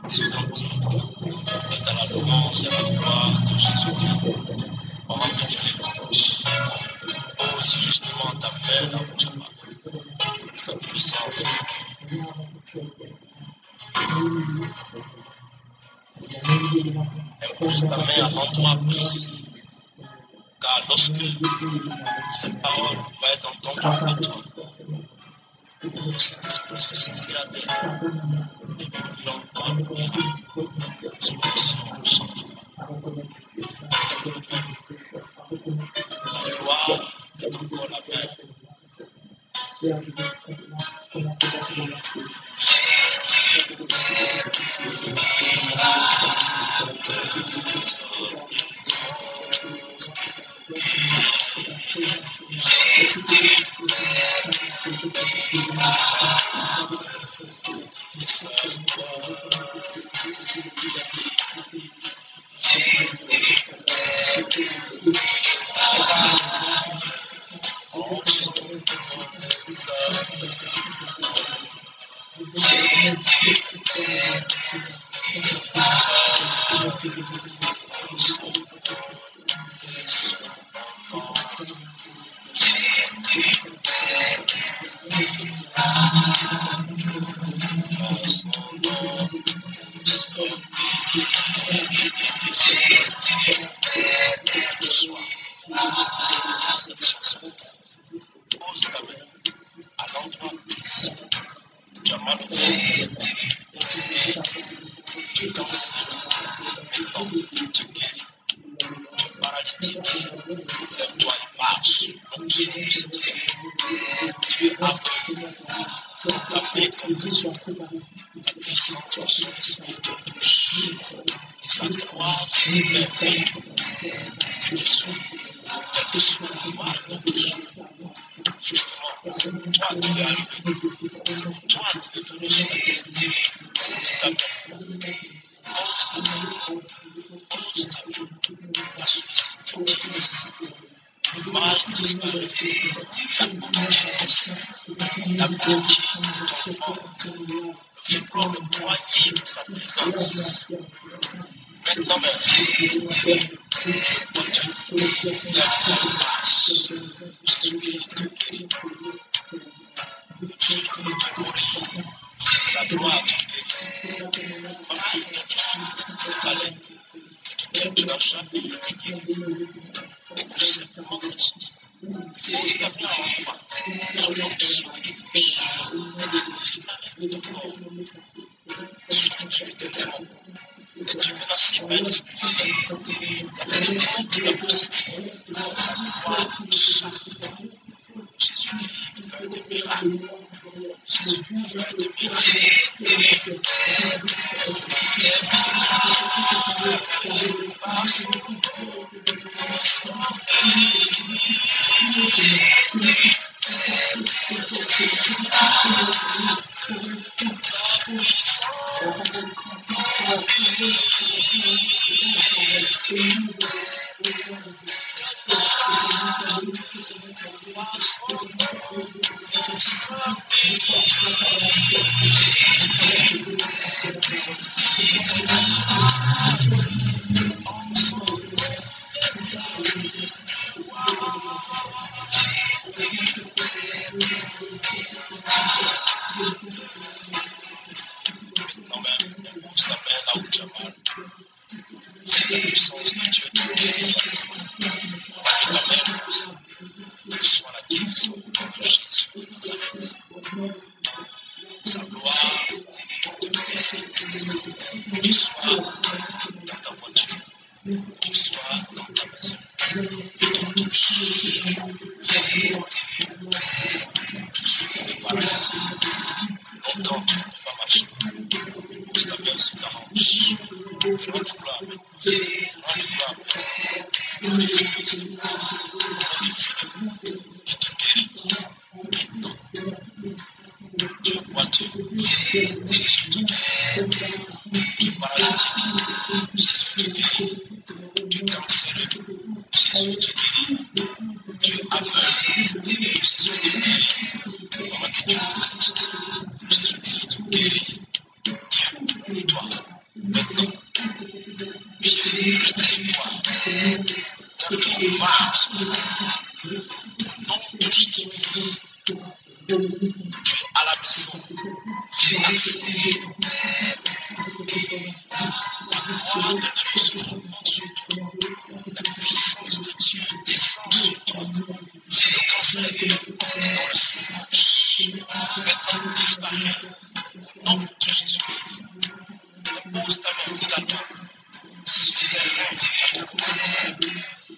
Ce cantique est à la louange et à la gloire de Jésus. Pendant que tu l'écoutes, pose justement ta main là où tu vas. Sa puissance. Impose ta main à l'endroit précis. Car lorsque cette parole va être entendue par toi, cet esprit se saisira d'elle et puis l'entend ira. Son action changera. Sa gloire est encore la même. Cette chanson, pose ta main à l'endroit précis. Tu as mal au ventre, tu es cancé, tu es guéri, tu es paralytique. Lève-toi et marche l'onction de cet esprit. Tu es aveugle, la paix comme tes yeux. La puissance de son esprit te touche et sa gloire t'élève. Que tu sois, quel que soit le mal dont tu souffres, justement, c'est pour toi qui es arrivé. C'est pour toi qui es venu sur la terre. Pose ta main. Pose ta main. Pose ta main. La sollicite te quitte. Le mal disparaît. La confiance, la conquête de ton ventre. Le fait qu'on le croyait de sa présence. Maintenant même, tu es porté. Lève-toi et marche. Jésus-Christ te guérit. Tu souffres de mourir. Sa gloire te guérit. Mal dont tu souffres, sa lettre, duquel tu n'as jamais été guéri. Écoute simplement cette chanson. Pose ta main en toi sur l'onction qui touche et disparaît de ton corps. Souffle sur tes démons. Et tu menaces par l'esprit vilain. Il y a des démons qui t'a possédé. Sa gloire chasse de toi. Jésus-Christ fait des miracles. Jésus fait des miracles. Redresse-toi. Lève-toi, marche. Au nom de Jésus. Tu es à la maison. Tu es assis. La gloire de Dieu se remonte sur toi. La puissance de Dieu descend sur toi. Le cancer que tu portes dans le sein gauche, maintenant disparaît. Au nom de Jésus. Repose ta main également sur les lèvres de ta main.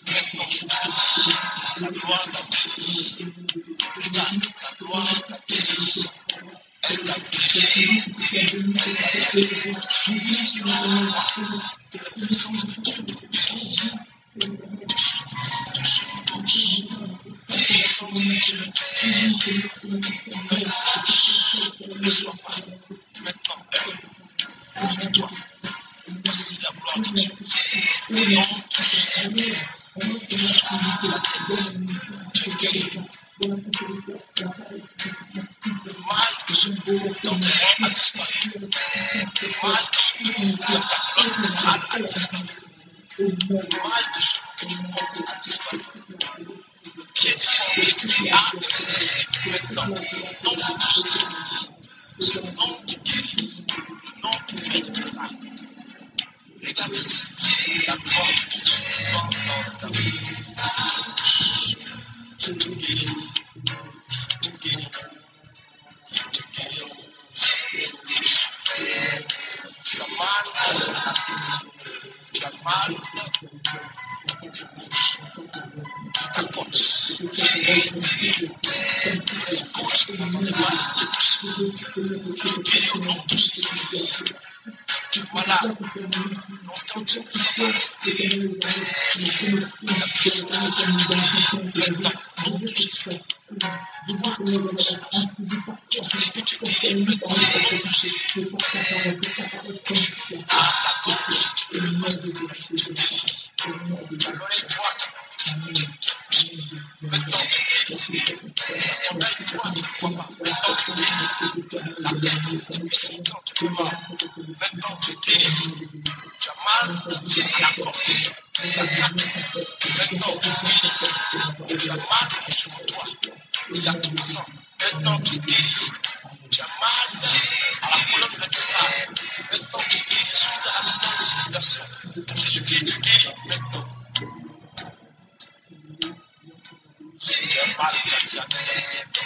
Maintenant, je te dis, sa gloire t'a guéri. Regarde, sa gloire t'a guéri. Elle t'a guéri. Elle t'a guéri. Souffle sur la croix. La puissance de Dieu te guérit. Du genou gauche. La puissance de Dieu te guérit. L'œil gauche. Ne sois pas. Maintenant, ouvre-toi. Voici la gloire de Dieu. Au nom de Jésus. Tu souffles de la tête. Tu es guéri. Le mal que se trouve dans tes mains a disparu. Le mal que se trouve dans ta colonne vertébrale a disparu. Le mal de genou que tu portes a disparu. Le pied déformé que tu as de redresser maintenant. Au nom de Jésus. Ce nom te guérit. Le nom te fait de miracle. Regarde ceci. La gloire de Dieu se répand dans ta vie. Je te guéris. Je te guéris. Je te guéris. Tu as mal à la tête. Tu as mal au tes bouches. Ta côte. Les gauche qui font des mal à la bouche. Je te guéris au nom de Jésus. Tu es malade. Longtemps tu as prié. La puissance de Dieu te guérit. Maintenant, au nom de Jésus. Tu dis que tu guéris maintenant au nom de Jésus. À la gauche, tu peux le poste de l'oreille, tu guéris. Tu as l'oreille droite qui est bouchée. Maintenant, tu guéris. Tu as ton œil droit qui ne voit pas. Maintenant, tu guéris. La tête, depuis 5 ans, tu fais mal. Maintenant, tu guéris. Tu as mal à la porte. Maintenant, tu guéris. Tu as mal au genou droit. Il y a 3 ans. Maintenant, tu es guéri. Tu as mal à la colonne vertébrale. Maintenant, tu es guéri suite à l'accident de circulation. Jésus-Christ te guérit maintenant. Tu as mal cardiaque il y a 7 ans.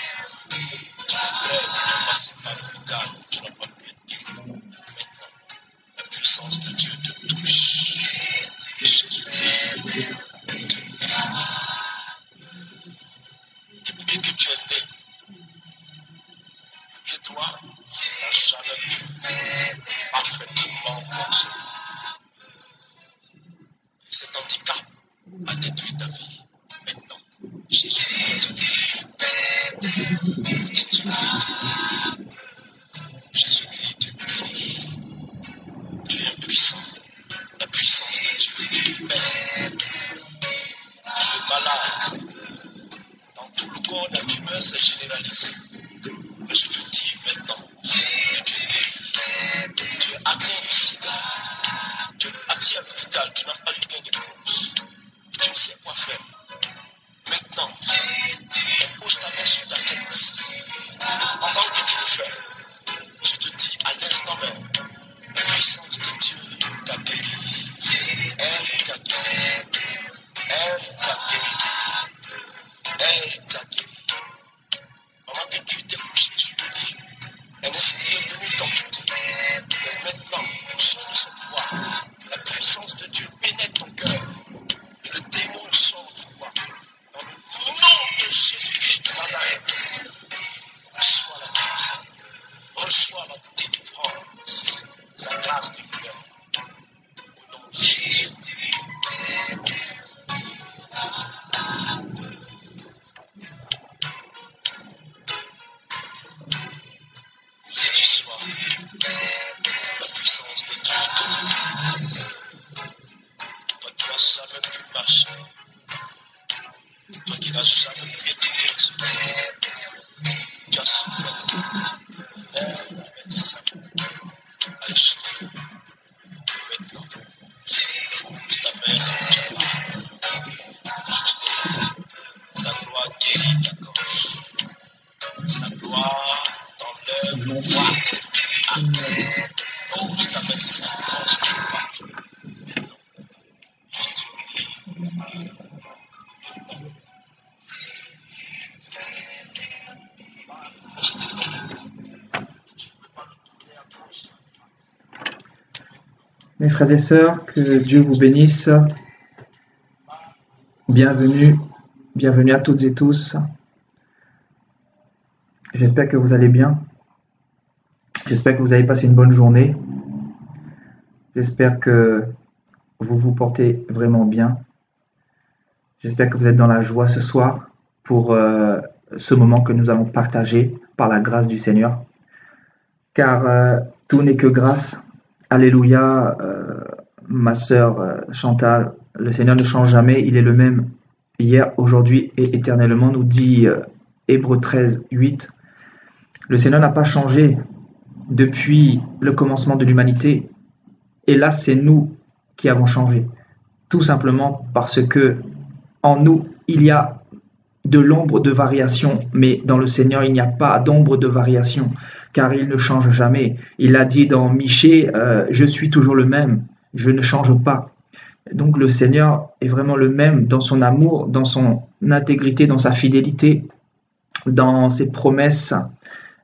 Tu es grève, tu as passé par l'hôpital. Tu n'as pas pu être guéri. Maintenant, la puissance de Dieu te touche. Jésus-Christ te guérit. Depuis que tu es né, et toi, tu n'as jamais pu parfaitement fonctionner. Cet handicap a détruit ta vie. Maintenant, Jésus-Christ te guérit. Jésus-Christ te guérit. Tu es impuissant. La puissance de Dieu te libère. Tu es malade. Dans tout le corps, la tumeur s'est généralisée. Mais je te dis maintenant que tu es guéri. Tu es atteint de sida. Tu es parti à l'hôpital. Tu n'as pas eu gain de cause. Et tu ne sais quoi faire. Maintenant, pose ta main sur ta tête. Pendant que tu le fais, je te dis à l'instant même, la puissance de Dieu t'a guéri. Elle t'a guéri. Elle t'a guéri. Elle t'a guéri. Pendant que tu étais couché sur le lit, un esprit est venu t'amputer. Mais maintenant, au son de cette voix, la puissance de Dieu pénètre ton cœur. Et le démon sort de toi. Dans le nom de Jésus-Christ de Nazareth, reçois la guérison. Reçois la délivrance. Sa grâce te libère. Au nom de Jésus. Du soir, la puissance de Dieu te visite. Toi qui n'as jamais pu marcher, toi qui n'as jamais pu être exaucé, tu as souffert. Même le médecin a échoué. Maintenant, Justement, sa gloire guérit ta gorge. Sa gloire t'enlève le poids. Amen. Oh, je t'amène sa gloire sur ce matin. Jésus-Christ. Mes frères et sœurs, que Dieu vous bénisse. Bienvenue à toutes et tous. J'espère que vous allez bien. J'espère que vous avez passé une bonne journée. J'espère que vous vous portez vraiment bien. J'espère que vous êtes dans la joie ce soir pour ce moment que nous allons partager par la grâce du Seigneur. Car tout n'est que grâce. Alléluia, ma sœur Chantal, le Seigneur ne change jamais, il est le même hier, aujourd'hui et éternellement, nous dit Hébreux 13, 8. Le Seigneur n'a pas changé depuis le commencement de l'humanité, et là c'est nous qui avons changé, tout simplement parce que en nous il y a de l'ombre de variation, mais dans le Seigneur il n'y a pas d'ombre de variation, car il ne change jamais. Il a dit dans Michée, je suis toujours le même, je ne change pas. Donc le Seigneur est vraiment le même dans son amour, dans son intégrité, dans sa fidélité, dans ses promesses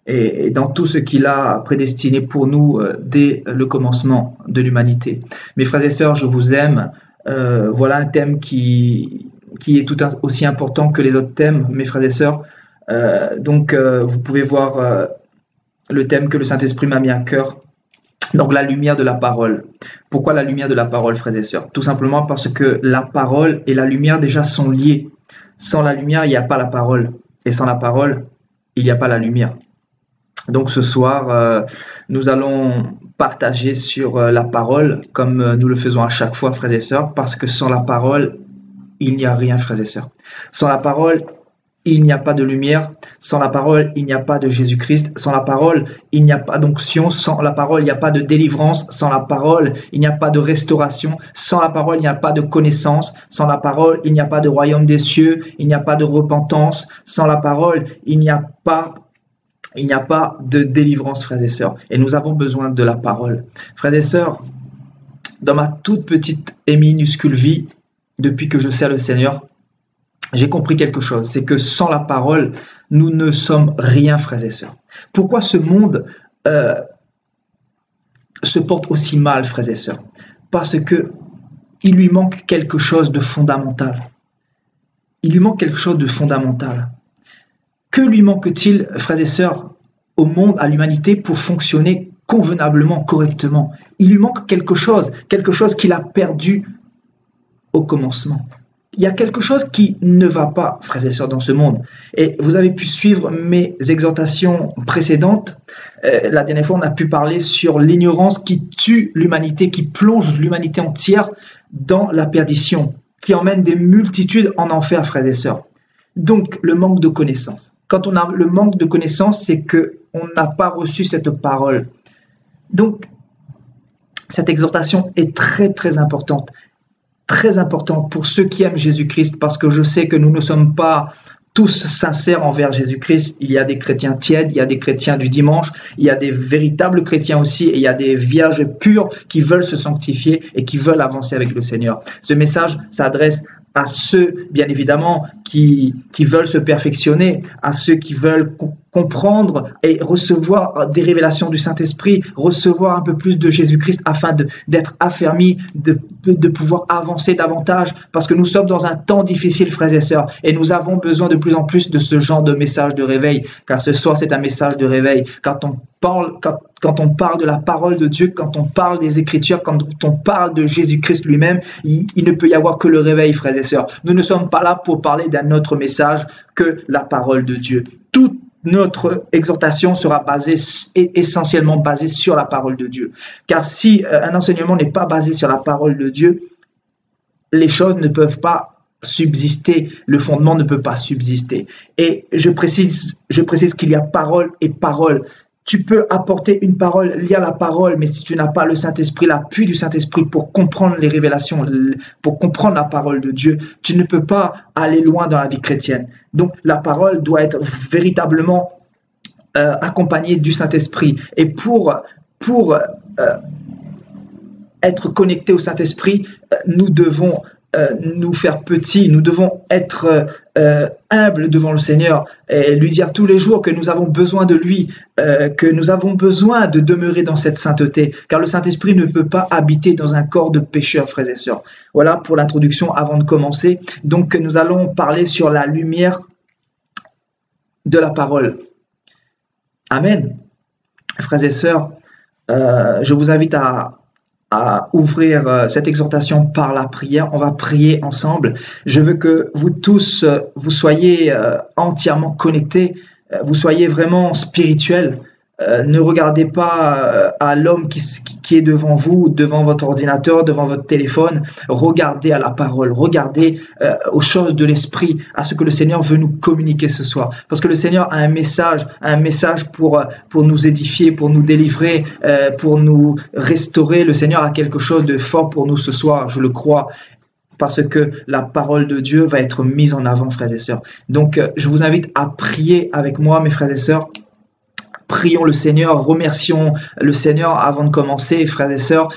et dans tout ce qu'il a prédestiné pour nous dès le commencement de l'humanité. Mes frères et sœurs, je vous aime. Voilà un thème qui est tout aussi important que les autres thèmes, mes frères et sœurs. Donc vous pouvez voir le thème que le Saint-Esprit m'a mis à cœur. Donc la lumière de la parole. Pourquoi la lumière de la parole, frères et sœurs? Tout simplement parce que la parole et la lumière déjà sont liées. Sans la lumière, il n'y a pas la parole. Et sans la parole, il n'y a pas la lumière. Donc ce soir, nous allons partager sur la parole, comme nous le faisons à chaque fois, frères et sœurs, parce que sans la parole, il n'y a rien, frères et sœurs. Sans la parole, il n'y a pas de lumière. Sans la parole, il n'y a pas de Jésus-Christ. Sans la parole, il n'y a pas d'onction. Sans la parole, il n'y a pas de délivrance. Sans la parole, il n'y a pas de restauration. Sans la parole, il n'y a pas de connaissance. Sans la parole, il n'y a pas de royaume des cieux. Il n'y a pas de repentance. Sans la parole, il n'y a pas de délivrance, frères et sœurs. Et nous avons besoin de la parole. Frères et sœurs, dans ma toute petite et minuscule vie, depuis que je sers le Seigneur, j'ai compris quelque chose, c'est que sans la parole, nous ne sommes rien, frères et sœurs. Pourquoi ce monde se porte aussi mal, frères et sœurs? Parce que il lui manque quelque chose de fondamental. Il lui manque quelque chose de fondamental. Que lui manque-t-il, frères et sœurs, au monde, à l'humanité, pour fonctionner convenablement, correctement? Il lui manque quelque chose qu'il a perdu au commencement. Il y a quelque chose qui ne va pas, frères et sœurs, dans ce monde. Et vous avez pu suivre mes exhortations précédentes. La dernière fois, on a pu parler sur l'ignorance qui tue l'humanité, qui plonge l'humanité entière dans la perdition, qui emmène des multitudes en enfer, frères et sœurs. Donc, le manque de connaissance. Quand on a le manque de connaissance, c'est qu'on n'a pas reçu cette parole. Donc, cette exhortation est très, très importante. Très important pour ceux qui aiment Jésus-Christ, parce que je sais que nous ne sommes pas tous sincères envers Jésus-Christ. Il y a des chrétiens tièdes, il y a des chrétiens du dimanche, il y a des véritables chrétiens aussi, et il y a des vierges pures qui veulent se sanctifier et qui veulent avancer avec le Seigneur. Ce message s'adresse à ceux, bien évidemment, qui veulent se perfectionner, à ceux qui veulent comprendre et recevoir des révélations du Saint-Esprit, recevoir un peu plus de Jésus-Christ afin d'être affermis, de pouvoir avancer davantage, parce que nous sommes dans un temps difficile, frères et sœurs, et nous avons besoin de plus en plus de ce genre de message de réveil, car ce soir c'est un message de réveil. Quand on parle de la parole de Dieu, quand on parle des Écritures, quand on parle de Jésus-Christ lui-même, il ne peut y avoir que le réveil, frères et sœurs. Nous ne sommes pas là pour parler d'un autre message que la parole de Dieu. Toute notre exhortation sera essentiellement basée sur la parole de Dieu. Car si un enseignement n'est pas basé sur la parole de Dieu, les choses ne peuvent pas subsister, le fondement ne peut pas subsister. Et je précise qu'il y a parole et parole. Tu peux apporter une parole, lire la parole, mais si tu n'as pas le Saint-Esprit, l'appui du Saint-Esprit pour comprendre les révélations, pour comprendre la parole de Dieu, tu ne peux pas aller loin dans la vie chrétienne. Donc la parole doit être véritablement accompagnée du Saint-Esprit. Et pour être connecté au Saint-Esprit, nous devons nous faire petits, nous devons être humbles devant le Seigneur et lui dire tous les jours que nous avons besoin de lui, que nous avons besoin de demeurer dans cette sainteté, car le Saint-Esprit ne peut pas habiter dans un corps de pécheurs, frères et sœurs. Voilà pour l'introduction avant de commencer. Donc nous allons parler sur la lumière de la parole. Amen. Frères et sœurs, je vous invite à ouvrir cette exhortation par la prière. On va prier ensemble. Je veux que vous tous, vous soyez entièrement connectés, vous soyez vraiment spirituels. Ne regardez pas à l'homme qui est devant vous, devant votre ordinateur, devant votre téléphone. Regardez à la parole, regardez aux choses de l'esprit, à ce que le Seigneur veut nous communiquer ce soir. Parce que le Seigneur a un message pour nous édifier, pour nous délivrer, pour nous restaurer. Le Seigneur a quelque chose de fort pour nous ce soir, je le crois. Parce que la parole de Dieu va être mise en avant, frères et sœurs. Donc, je vous invite à prier avec moi, mes frères et sœurs. Prions le Seigneur, remercions le Seigneur avant de commencer, frères et sœurs.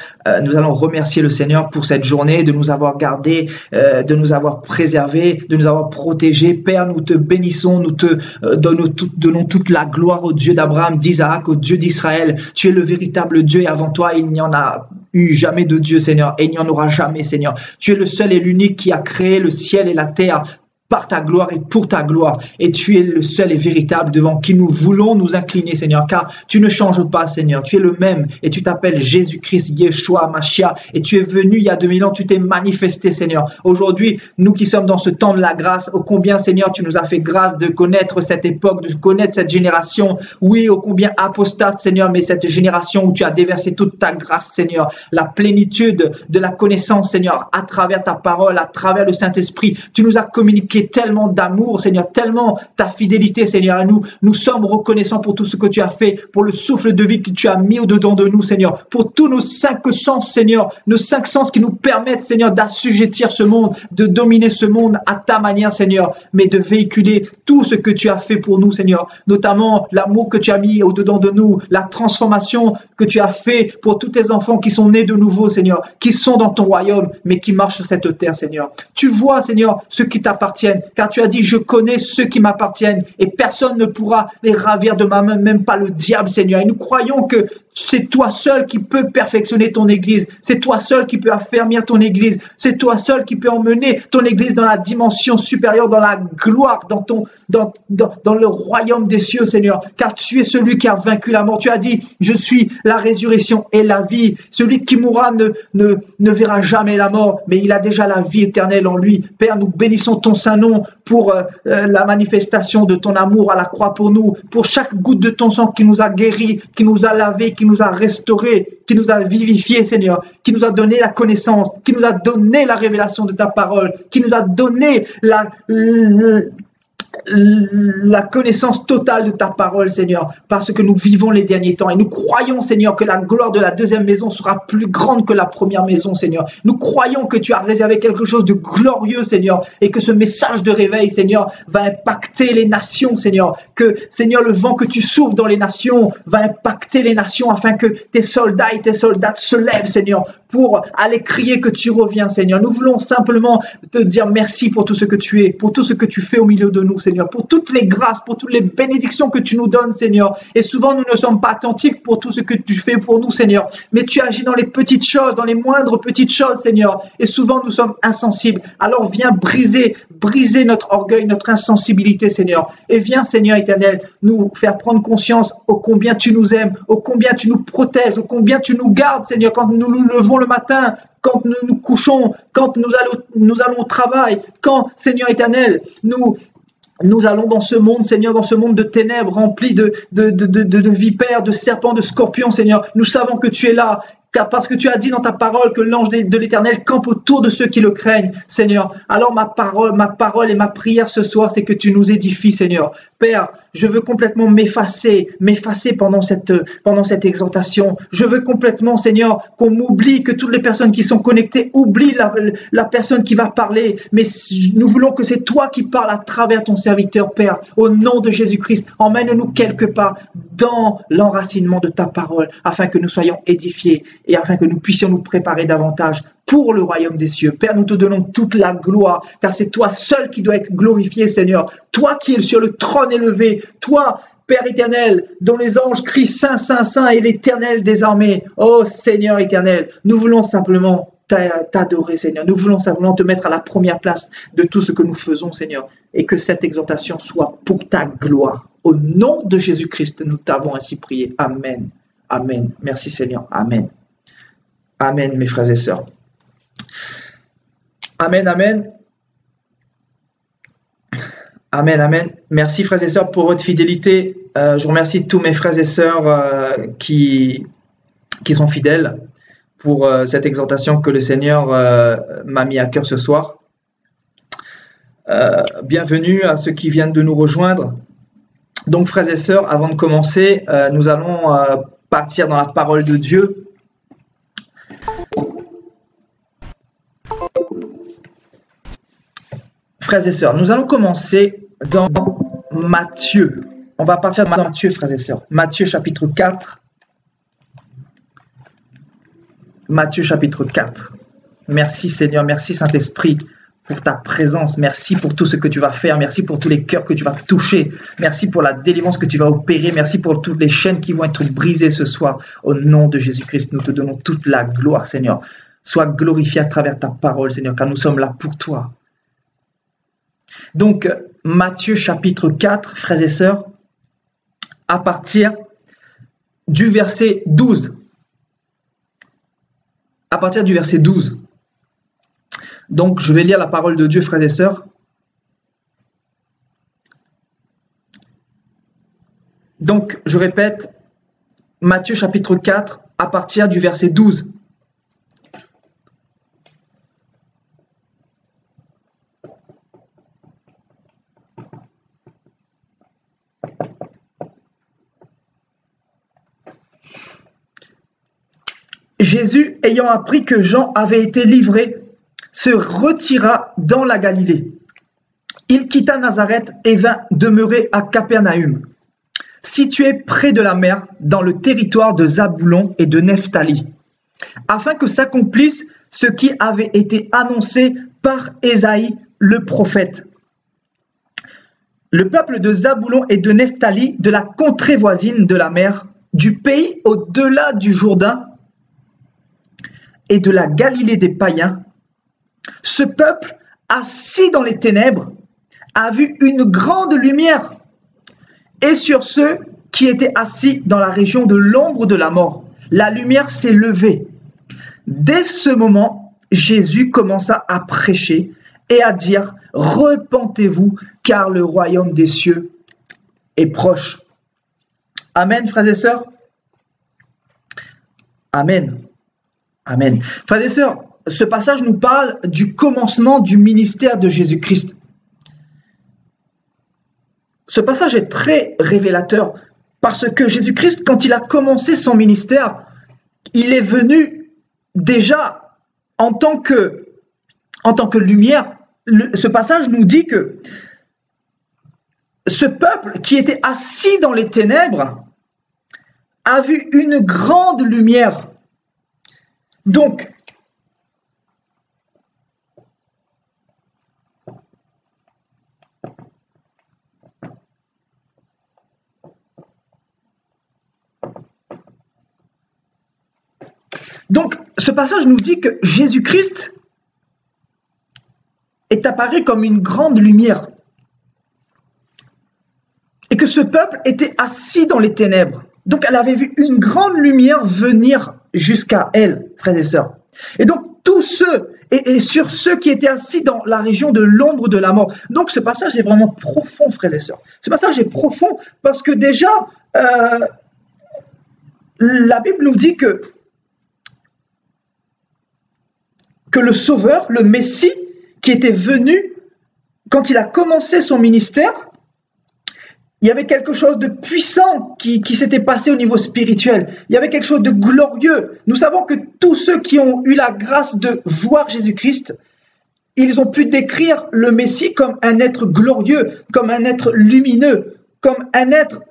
Nous allons remercier le Seigneur pour cette journée, de nous avoir gardés, de nous avoir préservés, de nous avoir protégés. Père, nous te bénissons, nous te donnons toute la gloire au Dieu d'Abraham, d'Isaac, au Dieu d'Israël. Tu es le véritable Dieu et avant toi, il n'y en a eu jamais de Dieu, Seigneur, et il n'y en aura jamais, Seigneur. Tu es le seul et l'unique qui a créé le ciel et la terre par ta gloire et pour ta gloire. Et tu es le seul et véritable devant qui nous voulons nous incliner, Seigneur, car tu ne changes pas, Seigneur. Tu es le même et tu t'appelles Jésus-Christ, Yeshua, Mashiach, et tu es venu il y a 2000 ans, tu t'es manifesté, Seigneur. Aujourd'hui, nous qui sommes dans ce temps de la grâce, ô combien, Seigneur, tu nous as fait grâce de connaître cette époque, de connaître cette génération. Oui, ô combien apostate, Seigneur, mais cette génération où tu as déversé toute ta grâce, Seigneur, la plénitude de la connaissance, Seigneur, à travers ta parole, à travers le Saint-Esprit. Tu nous as communiqué tellement d'amour, Seigneur, tellement ta fidélité, Seigneur. Et nous sommes reconnaissants pour tout ce que tu as fait, pour le souffle de vie que tu as mis au-dedans de nous, Seigneur, pour tous nos 5 sens, Seigneur, nos 5 sens qui nous permettent, Seigneur, d'assujettir ce monde, de dominer ce monde à ta manière, Seigneur, mais de véhiculer tout ce que tu as fait pour nous, Seigneur, notamment l'amour que tu as mis au-dedans de nous, la transformation que tu as fait pour tous tes enfants qui sont nés de nouveau, Seigneur, qui sont dans ton royaume, mais qui marchent sur cette terre, Seigneur. Tu vois, Seigneur, ceux qui t'appartiennent, car tu as dit, je connais ceux qui m'appartiennent et personne ne pourra les ravir de ma main, même pas le diable, Seigneur. Et nous croyons que c'est toi seul qui peux perfectionner ton église. C'est toi seul qui peux affermir ton église. C'est toi seul qui peux emmener ton église dans la dimension supérieure, dans la gloire, dans le royaume des cieux, Seigneur. Car tu es celui qui a vaincu la mort. Tu as dit, je suis la résurrection et la vie. Celui qui mourra ne verra jamais la mort, mais il a déjà la vie éternelle en lui. Père, nous bénissons ton saint nom pour la manifestation de ton amour à la croix pour nous, pour chaque goutte de ton sang qui nous a guéris, qui nous a lavés, qui nous a restaurés, qui nous a vivifiés, Seigneur, qui nous a donné la connaissance, qui nous a donné la révélation de ta parole, qui nous a donné la connaissance totale de ta parole, Seigneur, parce que nous vivons les derniers temps et nous croyons, Seigneur, que la gloire de la deuxième maison sera plus grande que la première maison, Seigneur. Nous croyons que tu as réservé quelque chose de glorieux, Seigneur, et que ce message de réveil, Seigneur, va impacter les nations, Seigneur, que, Seigneur, le vent que tu souffles dans les nations va impacter les nations afin que tes soldats et tes soldates se lèvent, Seigneur, pour aller crier que tu reviens, Seigneur. Nous voulons simplement te dire merci pour tout ce que tu es, pour tout ce que tu fais au milieu de nous, Seigneur, pour toutes les grâces, pour toutes les bénédictions que tu nous donnes, Seigneur. Et souvent, nous ne sommes pas attentifs pour tout ce que tu fais pour nous, Seigneur. Mais tu agis dans les petites choses, dans les moindres petites choses, Seigneur. Et souvent, nous sommes insensibles. Alors, viens briser notre orgueil, notre insensibilité, Seigneur. Et viens, Seigneur éternel, nous faire prendre conscience ô combien tu nous aimes, ô combien tu nous protèges, ô combien tu nous gardes, Seigneur, quand nous nous levons le matin, quand nous nous couchons, quand nous allons au travail, quand, Seigneur éternel, nous allons dans ce monde, Seigneur, dans ce monde de ténèbres, rempli de vipères, de serpents, de scorpions, Seigneur. Nous savons que tu es là, car parce que tu as dit dans ta parole que l'ange de l'Éternel campe autour de ceux qui le craignent, Seigneur. Alors ma parole et ma prière ce soir, c'est que tu nous édifies, Seigneur. Père, Je veux complètement m'effacer pendant cette exhortation. Je veux complètement, Seigneur, qu'on m'oublie, que toutes les personnes qui sont connectées oublient la personne qui va parler. Mais nous voulons que c'est toi qui parles à travers ton serviteur, Père. Au nom de Jésus-Christ, emmène-nous quelque part dans l'enracinement de ta parole, afin que nous soyons édifiés et afin que nous puissions nous préparer davantage pour le royaume des cieux. Père, nous te donnons toute la gloire, car c'est toi seul qui dois être glorifié, Seigneur. Toi qui es sur le trône élevé, toi, Père éternel, dont les anges crient Saint, Saint, Saint et l'Éternel des armées. Oh Seigneur éternel, nous voulons simplement t'adorer, Seigneur. Nous voulons simplement te mettre à la première place de tout ce que nous faisons, Seigneur, et que cette exhortation soit pour ta gloire. Au nom de Jésus-Christ, nous t'avons ainsi prié. Amen. Amen. Merci Seigneur. Amen. Amen, mes frères et sœurs. Amen, amen. Amen, amen. Merci frères et sœurs pour votre fidélité. Je remercie tous mes frères et sœurs qui sont fidèles pour cette exhortation que le Seigneur m'a mis à cœur ce soir. Bienvenue à ceux qui viennent de nous rejoindre. Donc frères et sœurs, avant de commencer, nous allons partir dans la parole de Dieu. Frères et sœurs, nous allons commencer dans Matthieu. On va partir dans Matthieu, frères et sœurs. Matthieu chapitre 4. Matthieu chapitre 4. Merci Seigneur, merci Saint-Esprit pour ta présence. Merci pour tout ce que tu vas faire. Merci pour tous les cœurs que tu vas toucher. Merci pour la délivrance que tu vas opérer. Merci pour toutes les chaînes qui vont être brisées ce soir. Au nom de Jésus-Christ, nous te donnons toute la gloire, Seigneur. Sois glorifié à travers ta parole, Seigneur, car nous sommes là pour toi. Donc, Matthieu chapitre 4, frères et sœurs, à partir du verset 12. À partir du verset 12. Donc, je vais lire la parole de Dieu, frères et sœurs. Donc, je répète, Matthieu chapitre 4, à partir du verset 12. Jésus, ayant appris que Jean avait été livré, se retira dans la Galilée. Il quitta Nazareth et vint demeurer à Capernaüm, situé près de la mer, dans le territoire de Zaboulon et de Nephtali, afin que s'accomplisse ce qui avait été annoncé par Ésaïe le prophète. Le peuple de Zaboulon et de Nephtali, de la contrée voisine de la mer, du pays au-delà du Jourdain, et de la Galilée des païens, ce peuple, assis dans les ténèbres, a vu une grande lumière. Et sur ceux qui étaient assis dans la région de l'ombre de la mort, la lumière s'est levée. Dès ce moment, Jésus commença à prêcher et à dire « Repentez-vous, car le royaume des cieux est proche. » Amen, frères et sœurs. Amen. Amen. Frères et sœurs, ce passage nous parle du commencement du ministère de Jésus-Christ. Ce passage est très révélateur parce que Jésus-Christ, quand il a commencé son ministère, il est venu déjà en tant que lumière. Ce passage nous dit que ce peuple qui était assis dans les ténèbres a vu une grande lumière. Donc, ce passage nous dit que Jésus-Christ est apparu comme une grande lumière et que ce peuple était assis dans les ténèbres. Donc, elle avait vu une grande lumière venir jusqu'à elle, frères et sœurs. Et donc, tous ceux, et sur ceux qui étaient assis dans la région de l'ombre de la mort. Donc, ce passage est vraiment profond, frères et sœurs. Ce passage est profond parce que déjà, la Bible nous dit que le Sauveur, le Messie, qui était venu, quand il a commencé son ministère, Il y avait quelque chose de puissant qui s'était passé au niveau spirituel. Il y avait quelque chose de glorieux. Nous savons que tous ceux qui ont eu la grâce de voir Jésus-Christ, ils ont pu décrire le Messie comme un être glorieux, comme un être lumineux, comme un être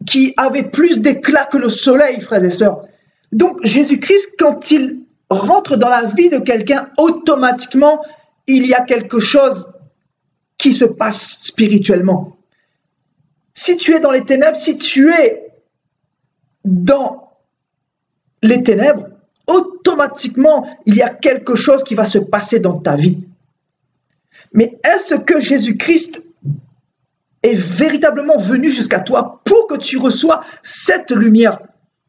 qui avait plus d'éclat que le soleil, frères et sœurs. Donc Jésus-Christ, quand il rentre dans la vie de quelqu'un, automatiquement, il y a quelque chose qui se passe spirituellement. Si tu es dans les ténèbres, si tu es dans les ténèbres, automatiquement, il y a quelque chose qui va se passer dans ta vie. Mais est-ce que Jésus-Christ est véritablement venu jusqu'à toi pour que tu reçois cette lumière?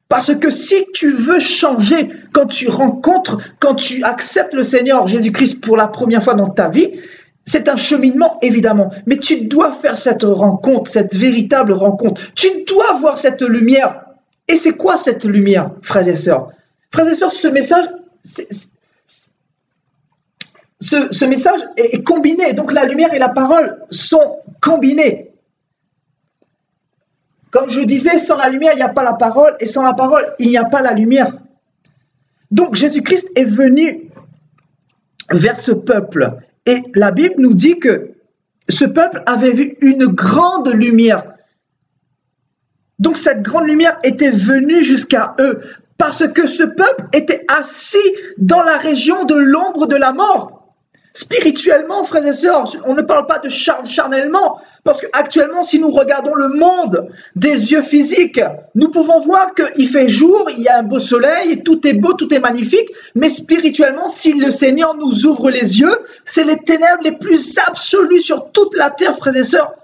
Parce que si tu veux changer, quand tu acceptes le Seigneur Jésus-Christ pour la première fois dans ta vie, c'est un cheminement, évidemment. Mais tu dois faire cette rencontre, cette véritable rencontre. Tu dois voir cette lumière. Et c'est quoi cette lumière, frères et sœurs? Frères et sœurs, ce message est combiné. Donc la lumière et la parole sont combinées. Comme je disais, sans la lumière, il n'y a pas la parole, et sans la parole, il n'y a pas la lumière. Donc Jésus-Christ est venu vers ce peuple. Et la Bible nous dit que ce peuple avait vu une grande lumière. Donc cette grande lumière était venue jusqu'à eux, parce que ce peuple était assis dans la région de l'ombre de la mort. Spirituellement, frères et sœurs, on ne parle pas de charnellement, parce qu'actuellement, si nous regardons le monde des yeux physiques, nous pouvons voir qu'il fait jour, il y a un beau soleil, tout est beau, tout est magnifique, mais spirituellement, si le Seigneur nous ouvre les yeux, c'est les ténèbres les plus absolues sur toute la terre, frères et sœurs.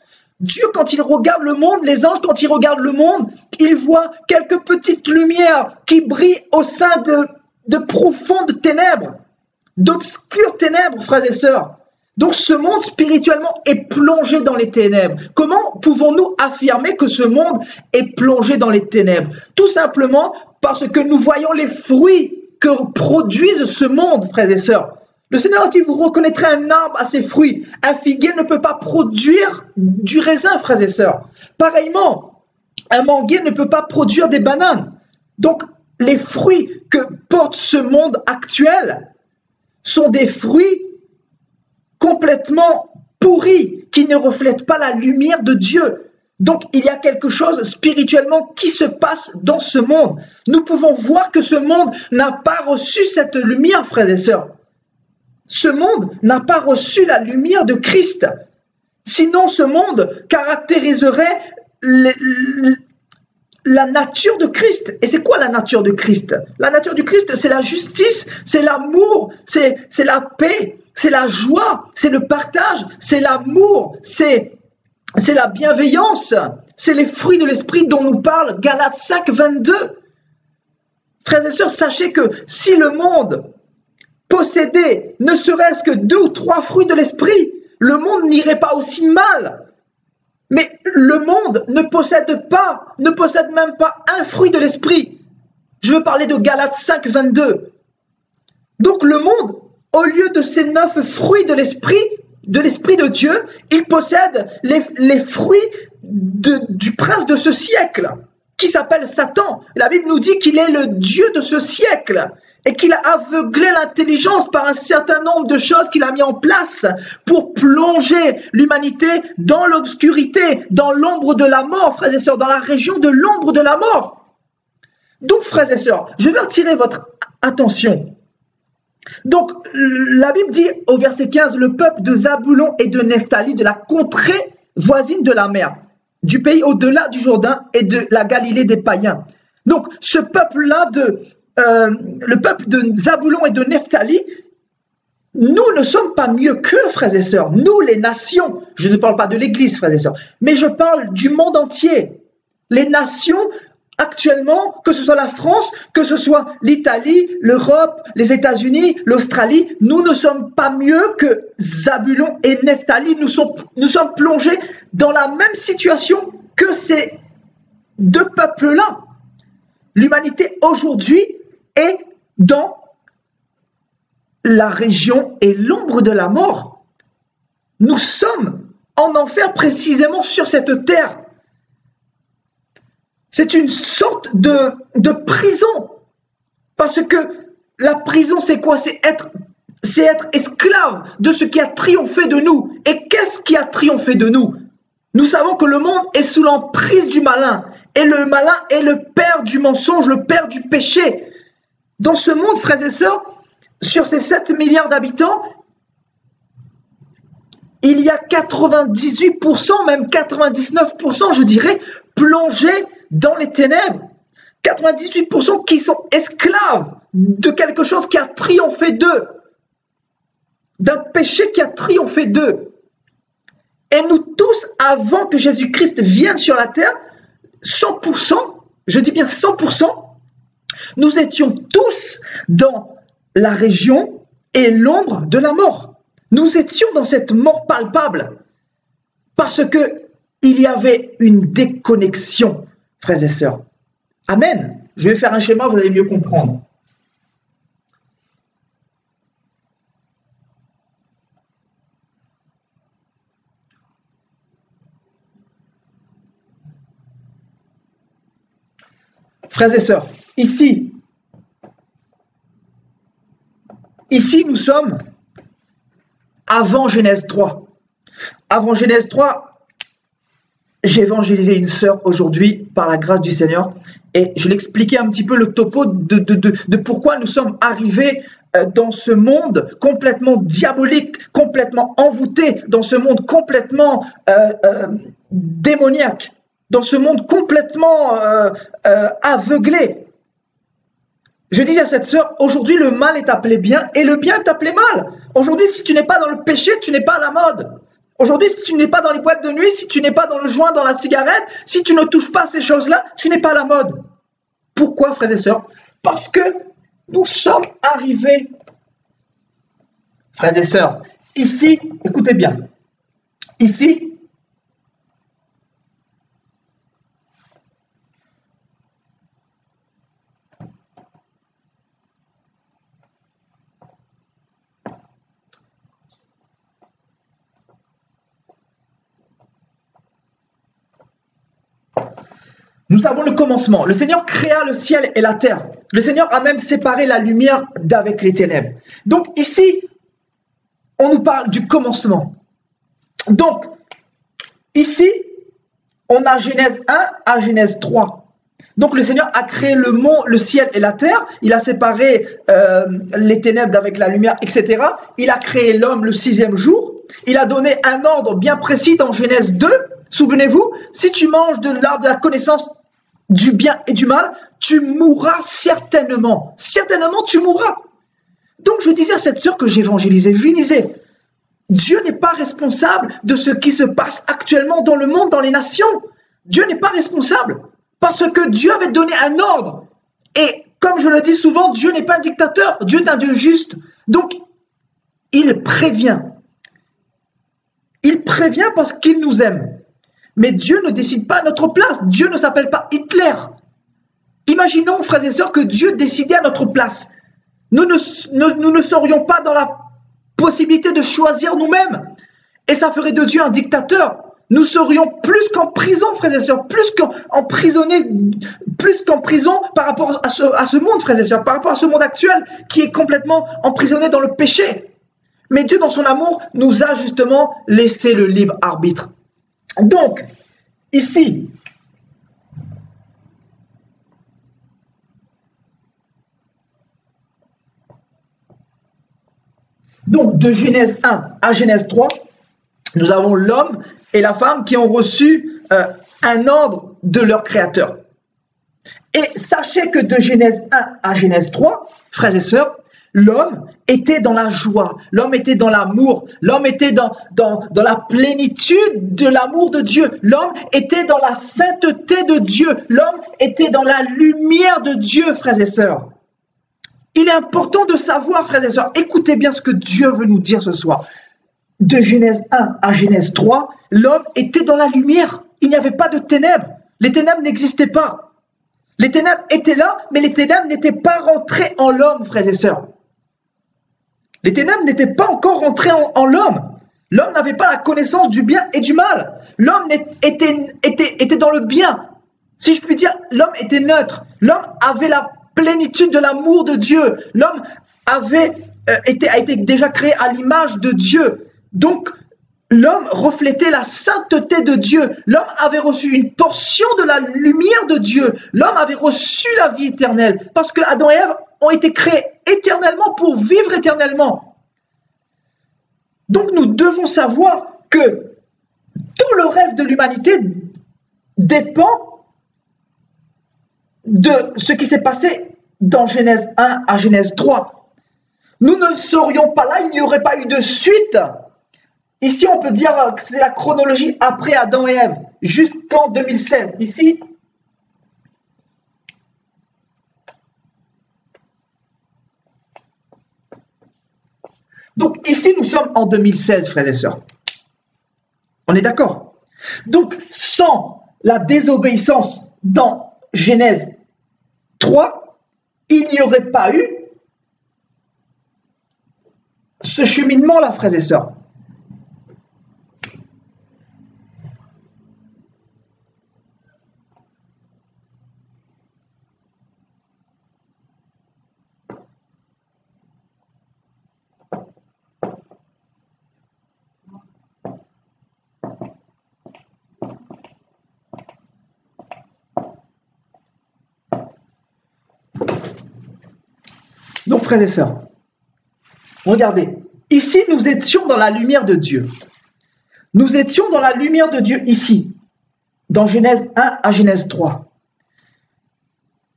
Dieu, quand il regarde le monde, les anges, quand ils regardent le monde, ils voient quelques petites lumières qui brillent au sein de profondes ténèbres, d'obscures ténèbres, frères et sœurs. Donc ce monde spirituellement est plongé dans les ténèbres. Comment pouvons-nous affirmer que ce monde est plongé dans les ténèbres? Tout simplement parce que nous voyons les fruits que produisent ce monde, frères et sœurs. Le Seigneur a dit, vous reconnaîtrez un arbre à ses fruits. Un figuier ne peut pas produire du raisin, frères et sœurs. Pareillement, un manguier ne peut pas produire des bananes. Donc les fruits que porte ce monde actuel sont des fruits complètement pourris, qui ne reflètent pas la lumière de Dieu. Donc, il y a quelque chose spirituellement qui se passe dans ce monde. Nous pouvons voir que ce monde n'a pas reçu cette lumière, frères et sœurs. Ce monde n'a pas reçu la lumière de Christ. Sinon, ce monde caractériserait la nature de Christ. Et c'est quoi la nature de Christ? La nature du Christ, c'est la justice, c'est l'amour, c'est la paix, c'est la joie, c'est le partage, c'est l'amour, c'est la bienveillance, c'est les fruits de l'esprit dont nous parle Galates 5, 22. Frères et sœurs, sachez que si le monde possédait ne serait-ce que 2 ou 3 fruits de l'esprit, le monde n'irait pas aussi mal. Mais le monde ne possède même pas un fruit de l'esprit. Je veux parler de Galates 5, 22. Donc le monde, au lieu de ces 9 fruits de l'esprit de Dieu, il possède les fruits du prince de ce siècle, qui s'appelle Satan. La Bible nous dit qu'il est le Dieu de ce siècle et qu'il a aveuglé l'intelligence par un certain nombre de choses qu'il a mis en place pour plonger l'humanité dans l'obscurité, dans l'ombre de la mort, frères et sœurs, dans la région de l'ombre de la mort. Donc, frères et sœurs, je vais attirer votre attention. Donc, la Bible dit au verset 15, le peuple de Zaboulon et de Nephtali, de la contrée voisine de la mer, du pays au-delà du Jourdain et de la Galilée des païens. Donc, ce peuple-là, le peuple de Zaboulon et de Nephtali, nous ne sommes pas mieux qu'eux, frères et sœurs. Nous, les nations, je ne parle pas de l'Église, frères et sœurs, mais je parle du monde entier. Les nations, actuellement, que ce soit la France, que ce soit l'Italie, l'Europe, les États-Unis, l'Australie, nous ne sommes pas mieux que Zabulon et Nephtali. Nous sommes plongés dans la même situation que ces 2 peuples-là. L'humanité aujourd'hui est dans la région et l'ombre de la mort. Nous sommes en enfer précisément sur cette terre. C'est une sorte de prison. Parce que la prison, c'est quoi? C'est être esclave de ce qui a triomphé de nous. Et qu'est-ce qui a triomphé de nous? Nous savons que le monde est sous l'emprise du malin. Et le malin est le père du mensonge, le père du péché. Dans ce monde, frères et sœurs, sur ces 7 milliards d'habitants, il y a 98%, même 99%, je dirais, plongés dans les ténèbres. 98% qui sont esclaves de quelque chose qui a triomphé d'eux, d'un péché qui a triomphé d'eux. Et nous tous, avant que Jésus-Christ vienne sur la terre, 100%, je dis bien 100%, nous étions tous dans la région et l'ombre de la mort. Nous étions dans cette mort palpable parce que il y avait une déconnexion, frères et sœurs. Amen. Je vais faire un schéma, vous allez mieux comprendre. Frères et sœurs, ici nous sommes avant Genèse 3. Avant Genèse 3, j'ai évangélisé une sœur aujourd'hui par la grâce du Seigneur et je l'expliquais un petit peu le topo de pourquoi nous sommes arrivés dans ce monde complètement diabolique, complètement envoûté, dans ce monde complètement démoniaque, dans ce monde complètement aveuglé. Je disais à cette sœur, aujourd'hui le mal est appelé bien et le bien est appelé mal. Aujourd'hui, si tu n'es pas dans le péché, tu n'es pas à la mode. Aujourd'hui, si tu n'es pas dans les boîtes de nuit, si tu n'es pas dans le joint, dans la cigarette, si tu ne touches pas à ces choses-là, tu n'es pas à la mode. Pourquoi, frères et sœurs? Parce que nous sommes arrivés, frères et sœurs, ici, écoutez bien, ici, nous avons le commencement. Le Seigneur créa le ciel et la terre. Le Seigneur a même séparé la lumière d'avec les ténèbres. Donc ici, on nous parle du commencement. Donc, ici, on a Genèse 1 à Genèse 3. Donc le Seigneur a créé le ciel et la terre. Il a séparé les ténèbres d'avec la lumière, etc. Il a créé l'homme le 6e jour. Il a donné un ordre bien précis dans Genèse 2. Souvenez-vous, si tu manges de l'arbre de la connaissance du bien et du mal, tu mourras certainement. Certainement, tu mourras. Donc, je disais à cette sœur que j'évangélisais, je lui disais, Dieu n'est pas responsable de ce qui se passe actuellement dans le monde, dans les nations. Dieu n'est pas responsable parce que Dieu avait donné un ordre. Et comme je le dis souvent, Dieu n'est pas un dictateur, Dieu est un Dieu juste. Donc, il prévient. Il prévient parce qu'il nous aime. Mais Dieu ne décide pas à notre place. Dieu ne s'appelle pas Hitler. Imaginons, frères et sœurs, que Dieu décidait à notre place. Nous ne serions pas dans la possibilité de choisir nous-mêmes. Et ça ferait de Dieu un dictateur. Nous serions plus qu'en prison, frères et sœurs, plus qu'emprisonnés, plus qu'en prison par rapport à ce monde, frères et sœurs, par rapport à ce monde actuel qui est complètement emprisonné dans le péché. Mais Dieu, dans son amour, nous a justement laissé le libre arbitre. Donc, ici, donc de Genèse 1 à Genèse 3, nous avons l'homme et la femme qui ont reçu un ordre de leur créateur. Et sachez que de Genèse 1 à Genèse 3, frères et sœurs, l'homme était dans la joie, l'homme était dans l'amour, l'homme était dans la plénitude de l'amour de Dieu, l'homme était dans la sainteté de Dieu, l'homme était dans la lumière de Dieu, frères et sœurs. Il est important de savoir, frères et sœurs, écoutez bien ce que Dieu veut nous dire ce soir. De Genèse 1 à Genèse 3, l'homme était dans la lumière, il n'y avait pas de ténèbres, les ténèbres n'existaient pas. Les ténèbres étaient là, mais les ténèbres n'étaient pas rentrées en l'homme, frères et sœurs. Les ténèbres n'étaient pas encore rentrées en l'homme. L'homme n'avait pas la connaissance du bien et du mal. L'homme était dans le bien. Si je puis dire, l'homme était neutre. L'homme avait la plénitude de l'amour de Dieu. L'homme a été déjà créé à l'image de Dieu. Donc, l'homme reflétait la sainteté de Dieu. L'homme avait reçu une portion de la lumière de Dieu. L'homme avait reçu la vie éternelle. Parce que Adam et Ève ont été créés éternellement pour vivre éternellement. Donc, nous devons savoir que tout le reste de l'humanité dépend de ce qui s'est passé dans Genèse 1 à Genèse 3. Nous ne serions pas là, il n'y aurait pas eu de suite. Ici, on peut dire que c'est la chronologie après Adam et Ève, jusqu'en 2016. Ici, donc ici, nous sommes en 2016, frères et sœurs. On est d'accord? Donc, sans la désobéissance dans Genèse 3, il n'y aurait pas eu ce cheminement-là, frères et sœurs. Donc, frères et sœurs, regardez, ici, nous étions dans la lumière de Dieu. Nous étions dans la lumière de Dieu ici, dans Genèse 1 à Genèse 3.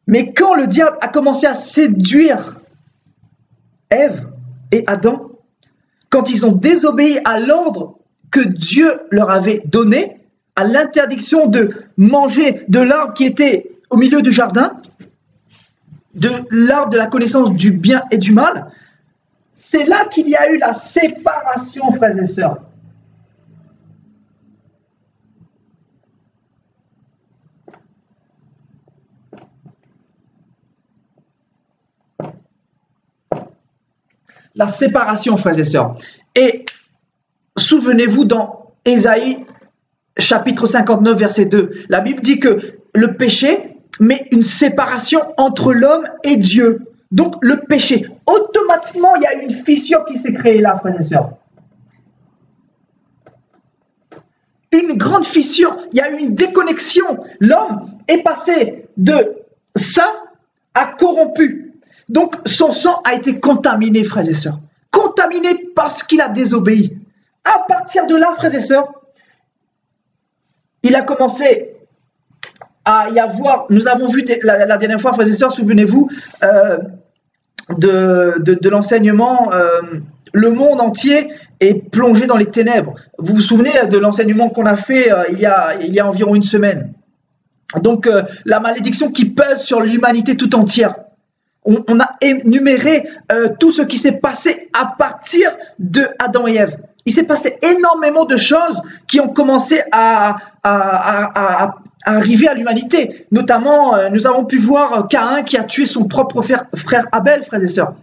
Mais quand le diable a commencé à séduire Ève et Adam, quand ils ont désobéi à l'ordre que Dieu leur avait donné, à l'interdiction de manger de l'arbre qui était au milieu du jardin, de l'arbre de la connaissance du bien et du mal, c'est là qu'il y a eu la séparation, frères et sœurs. La séparation, frères et sœurs. Et souvenez-vous dans Ésaïe, chapitre 59, verset 2, la Bible dit que le péché met une séparation entre l'homme et Dieu. Donc le péché, automatiquement, il y a une fissure qui s'est créée là, frères et sœurs. Une grande fissure, il y a eu une déconnexion. L'homme est passé de saint à corrompu. Donc son sang a été contaminé, frères et sœurs. Contaminé parce qu'il a désobéi. À partir de là, frères et sœurs, il a commencé à y avoir, nous avons vu la dernière fois, frères et sœurs, souvenez-vous, de l'enseignement, le monde entier est plongé dans les ténèbres. Vous vous souvenez de l'enseignement qu'on a fait il y a environ une semaine. Donc, la malédiction qui pèse sur l'humanité tout entière. On a énuméré tout ce qui s'est passé à partir de Adam et Ève. Il s'est passé énormément de choses qui ont commencé à arriver à l'humanité. Notamment, nous avons pu voir Caïn qui a tué son propre frère Abel, frères et sœurs.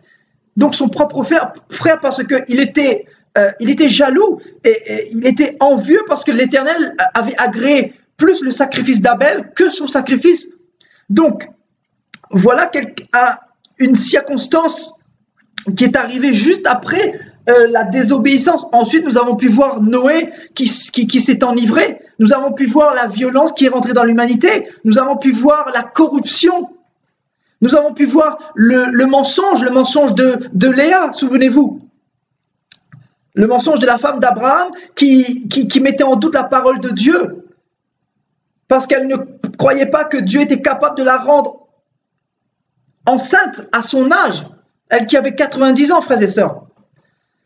Donc son propre frère parce qu'il était, il était jaloux et il était envieux parce que l'Éternel avait agréé plus le sacrifice d'Abel que son sacrifice. Donc, voilà une circonstance qui est arrivée juste après la désobéissance. Ensuite, nous avons pu voir Noé qui s'est enivré. Nous avons pu voir la violence qui est rentrée dans l'humanité. Nous avons pu voir la corruption. Nous avons pu voir le mensonge de Léa, souvenez-vous. Le mensonge de la femme d'Abraham qui mettait en doute la parole de Dieu. Parce qu'elle ne croyait pas que Dieu était capable de la rendre enceinte à son âge. Elle qui avait 90 ans, frères et sœurs.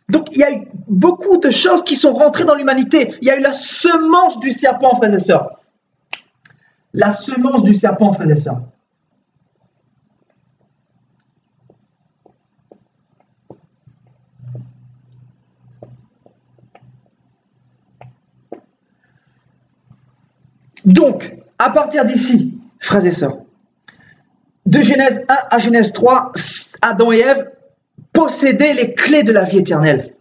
Donc, il y a eu beaucoup de choses qui sont rentrées dans l'humanité. Il y a eu la semence du serpent, frères et sœurs. La semence du serpent, frères et sœurs. Donc, à partir d'ici, frères et sœurs, de Genèse 1 à Genèse 3, Adam et Ève possédaient les clés de la vie éternelle.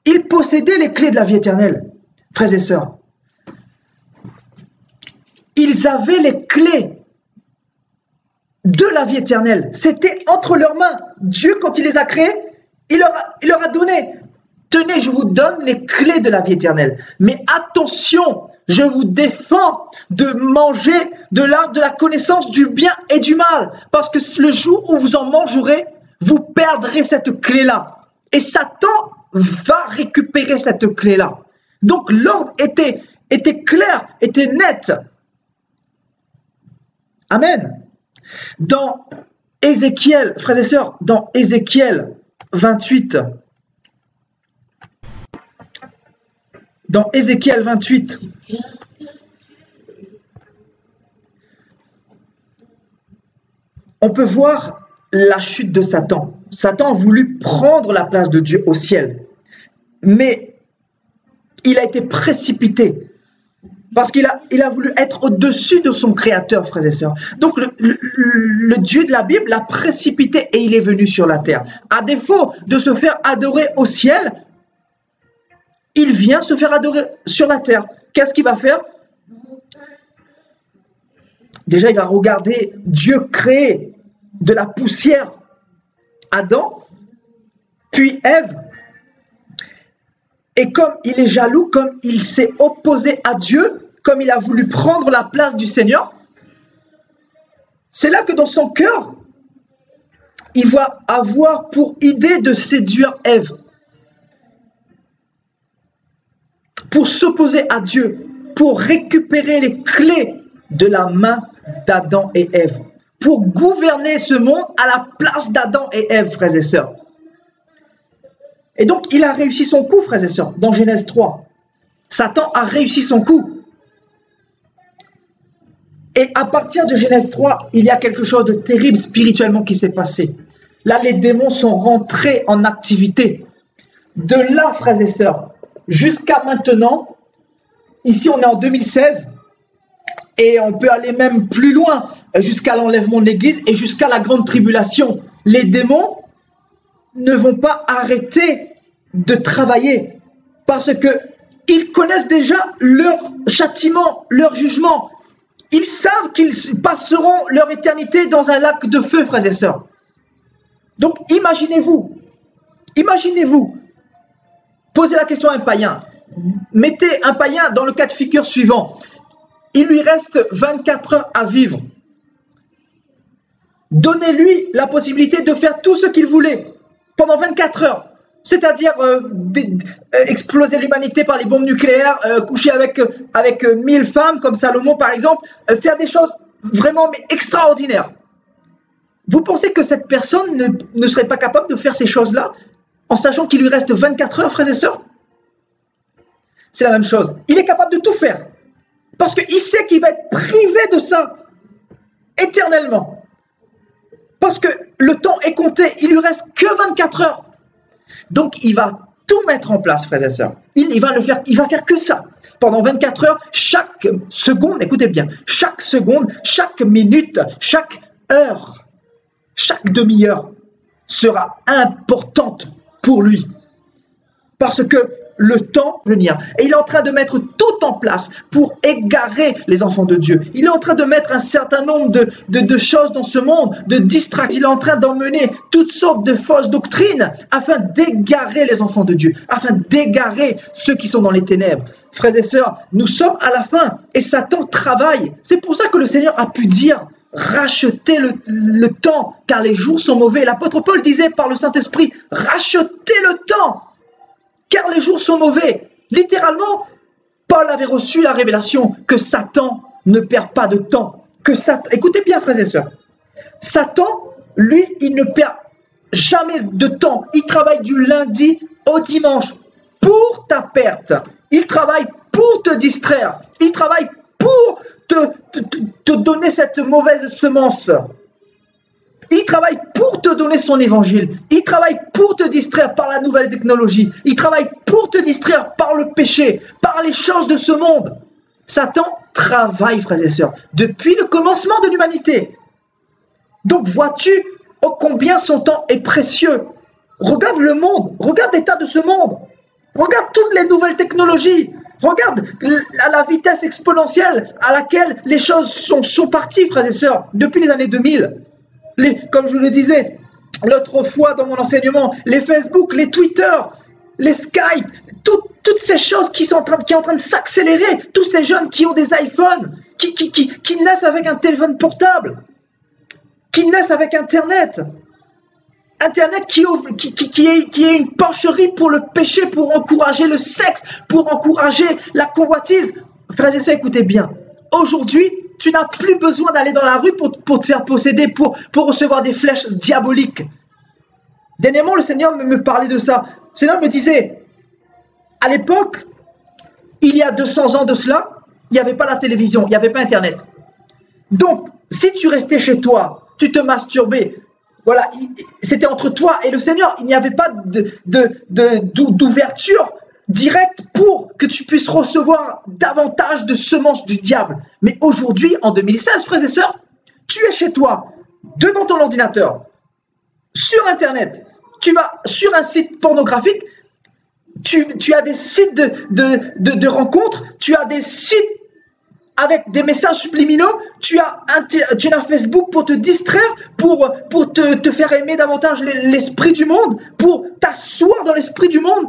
Ils possédaient les clés de la vie éternelle, frères et sœurs. ils avaient les clés de la vie éternelle. C'était entre leurs mains. Dieu, quand il les a créés, il leur a donné. Tenez, je vous donne les clés de la vie éternelle. Mais attention, je vous défends de manger de l'arbre de la connaissance du bien et du mal. Parce que le jour où vous en mangerez, vous perdrez cette clé-là. Et Satan va récupérer cette clé-là. Donc l'ordre était clair, était net. Amen. Dans Ézéchiel, frères et sœurs, dans Ézéchiel 28, on peut voir la chute de Satan. Satan a voulu prendre la place de Dieu au ciel, mais il a été précipité parce qu'il a voulu être au-dessus de son créateur, frères et sœurs. Donc le Dieu de la Bible l'a précipité et il est venu sur la terre. À défaut de se faire adorer au ciel, il vient se faire adorer sur la terre. Qu'est-ce qu'il va faire? Déjà, il va regarder Dieu créer de la poussière Adam, puis Ève. Et comme il est jaloux, comme il s'est opposé à Dieu, comme il a voulu prendre la place du Seigneur, c'est là que dans son cœur, il va avoir pour idée de séduire Ève. Pour s'opposer à Dieu, pour récupérer les clés de la main d'Adam et Ève, pour gouverner ce monde à la place d'Adam et Ève, frères et sœurs. Et donc, il a réussi son coup, frères et sœurs, dans Genèse 3. Satan a réussi son coup. Et à partir de Genèse 3, il y a quelque chose de terrible spirituellement qui s'est passé. Là, les démons sont rentrés en activité. De là, frères et sœurs, jusqu'à maintenant, ici on est en 2016, et on peut aller même plus loin, jusqu'à l'enlèvement de l'Église et jusqu'à la grande tribulation. Les démons ne vont pas arrêter de travailler parce qu'ils connaissent déjà leur châtiment, leur jugement. Ils savent qu'ils passeront leur éternité dans un lac de feu, frères et sœurs. Donc imaginez-vous, posez la question à un païen. Mettez un païen dans le cas de figure suivant. Il lui reste 24 heures à vivre. Donnez-lui la possibilité de faire tout ce qu'il voulait pendant 24 heures. C'est-à-dire exploser l'humanité par les bombes nucléaires, coucher avec 1000 femmes comme Salomon par exemple, faire des choses vraiment extraordinaires. Vous pensez que cette personne ne serait pas capable de faire ces choses-là en sachant qu'il lui reste 24 heures, frères et sœurs? C'est la même chose. Il est capable de tout faire. Parce qu'il sait qu'il va être privé de ça éternellement. Parce que le temps est compté. Il lui reste que 24 heures. Donc, il va tout mettre en place, frères et sœurs. Il va faire que ça. Pendant 24 heures, chaque seconde, écoutez bien, chaque seconde, chaque minute, chaque heure, chaque demi-heure sera importante pour lui. Parce que le temps va venir. Et il est en train de mettre tout en place pour égarer les enfants de Dieu. Il est en train de mettre un certain nombre de choses dans ce monde, de distractions. Il est en train d'emmener toutes sortes de fausses doctrines afin d'égarer les enfants de Dieu, afin d'égarer ceux qui sont dans les ténèbres. Frères et sœurs, nous sommes à la fin et Satan travaille. C'est pour ça que le Seigneur a pu dire « Rachetez le temps, car les jours sont mauvais ». L'apôtre Paul disait par le Saint-Esprit « Rachetez le temps ». Car les jours sont mauvais. Littéralement, Paul avait reçu la révélation que Satan ne perd pas de temps. Écoutez bien, frères et sœurs. Satan, lui, il ne perd jamais de temps. Il travaille du lundi au dimanche pour ta perte. Il travaille pour te distraire. Il travaille pour te donner cette mauvaise semence. Il travaille pour te donner son évangile. Il travaille pour te distraire par la nouvelle technologie. Il travaille pour te distraire par le péché, par les choses de ce monde. Satan travaille, frères et sœurs, depuis le commencement de l'humanité. Donc vois-tu ô combien son temps est précieux. Regarde le monde, regarde l'état de ce monde. Regarde toutes les nouvelles technologies. Regarde la vitesse exponentielle à laquelle les choses sont parties, frères et sœurs, depuis les années 2000. Comme je le disais l'autre fois dans mon enseignement, les Facebook, les Twitter, les Skype, toutes ces choses qui sont en train de s'accélérer, tous ces jeunes qui ont des iPhones, qui naissent avec un téléphone portable, qui naissent avec Internet. Internet qui est une porcherie pour le péché, pour encourager le sexe, pour encourager la convoitise. Frères et sœurs, écoutez bien. Aujourd'hui, tu n'as plus besoin d'aller dans la rue pour te faire posséder, pour recevoir des flèches diaboliques. Dernièrement, le Seigneur me parlait de ça. Le Seigneur me disait, à l'époque, il y a 200 ans de cela, il n'y avait pas la télévision, il n'y avait pas Internet. Donc, si tu restais chez toi, tu te masturbais, voilà, c'était entre toi et le Seigneur. Il n'y avait pas d'ouverture directe pour que tu puisses recevoir davantage de semences du diable. Mais aujourd'hui, en 2016, frères et sœurs, tu es chez toi, devant ton ordinateur, sur Internet. Tu vas sur un site pornographique, tu as des sites de rencontres, tu as des sites avec des messages subliminaux, tu as Facebook pour te distraire, pour te faire aimer davantage l'esprit du monde, pour t'asseoir dans l'esprit du monde.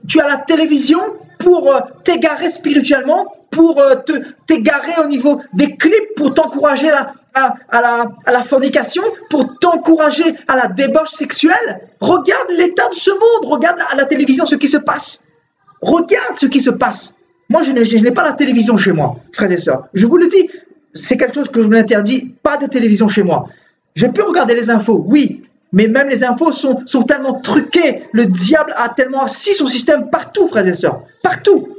Tu as la télévision pour t'égarer spirituellement, pour t'égarer au niveau des clips, pour t'encourager à la fornication, pour t'encourager à la débauche sexuelle. Regarde l'état de ce monde, regarde à la télévision ce qui se passe. Regarde ce qui se passe. Moi, je n'ai pas la télévision chez moi, frères et sœurs. Je vous le dis, c'est quelque chose que je me l'interdis, pas de télévision chez moi. Je peux regarder les infos, oui, mais même les infos sont tellement truquées. Le diable a tellement assis son système partout, frères et sœurs, partout.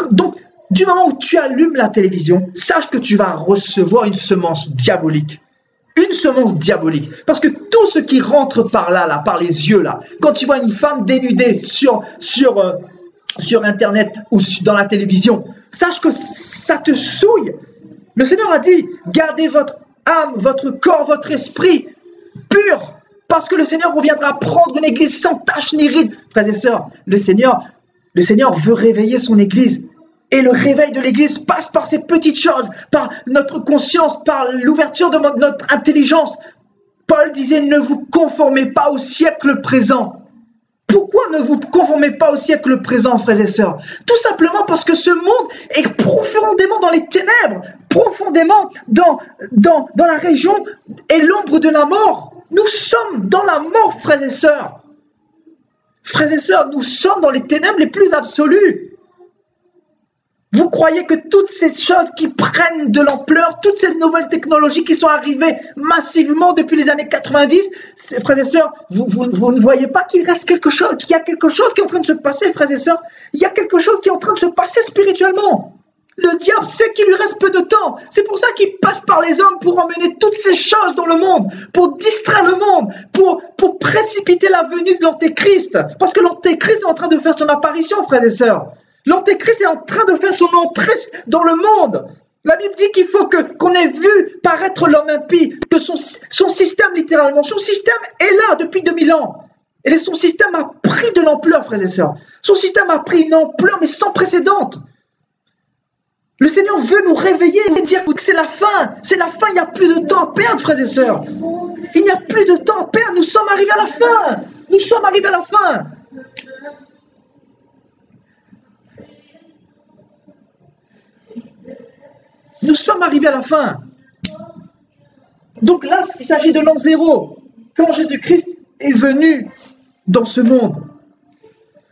Donc, du moment où tu allumes la télévision, sache que tu vas recevoir une semence diabolique. Une semence diabolique. Parce que tout ce qui rentre par là, par les yeux, là, quand tu vois une femme dénudée sur Internet ou dans la télévision, sache que ça te souille. Le Seigneur a dit, gardez votre âme, votre corps, votre esprit pur, parce que le Seigneur reviendra prendre une église sans tache ni ride. Frères et sœurs, le Seigneur veut réveiller son église. Et le réveil de l'église passe par ces petites choses, par notre conscience, par l'ouverture de notre intelligence. Paul disait, ne vous conformez pas au siècle présent. Pourquoi ne vous conformez pas au siècle présent, frères et sœurs? Tout simplement parce que ce monde est profondément dans les ténèbres, profondément dans la région et l'ombre de la mort. Nous sommes dans la mort, frères et sœurs. Frères et sœurs, nous sommes dans les ténèbres les plus absolues. Vous croyez que toutes ces choses qui prennent de l'ampleur, toutes ces nouvelles technologies qui sont arrivées massivement depuis les années 90, frères et sœurs, vous ne voyez pas qu'il reste quelque chose, qu'il y a quelque chose qui est en train de se passer, frères et sœurs? Il y a quelque chose qui est en train de se passer spirituellement. Le diable sait qu'il lui reste peu de temps. C'est pour ça qu'il passe par les hommes pour emmener toutes ces choses dans le monde, pour distraire le monde, pour précipiter la venue de l'Antéchrist. Parce que l'Antéchrist est en train de faire son apparition, frères et sœurs. L'Antéchrist est en train de faire son entrée dans le monde. La Bible dit qu'il faut qu'on ait vu paraître l'homme impie, que son système, littéralement, son système est là depuis 2000 ans. Et son système a pris de l'ampleur, frères et sœurs. Son système a pris une ampleur, mais sans précédente. Le Seigneur veut nous réveiller et dire que c'est la fin, il n'y a plus de temps à perdre, frères et sœurs. Il n'y a plus de temps à perdre, nous sommes arrivés à la fin. Nous sommes arrivés à la fin. Nous sommes arrivés à la fin. Donc là, il s'agit de l'an zéro, quand Jésus-Christ est venu dans ce monde.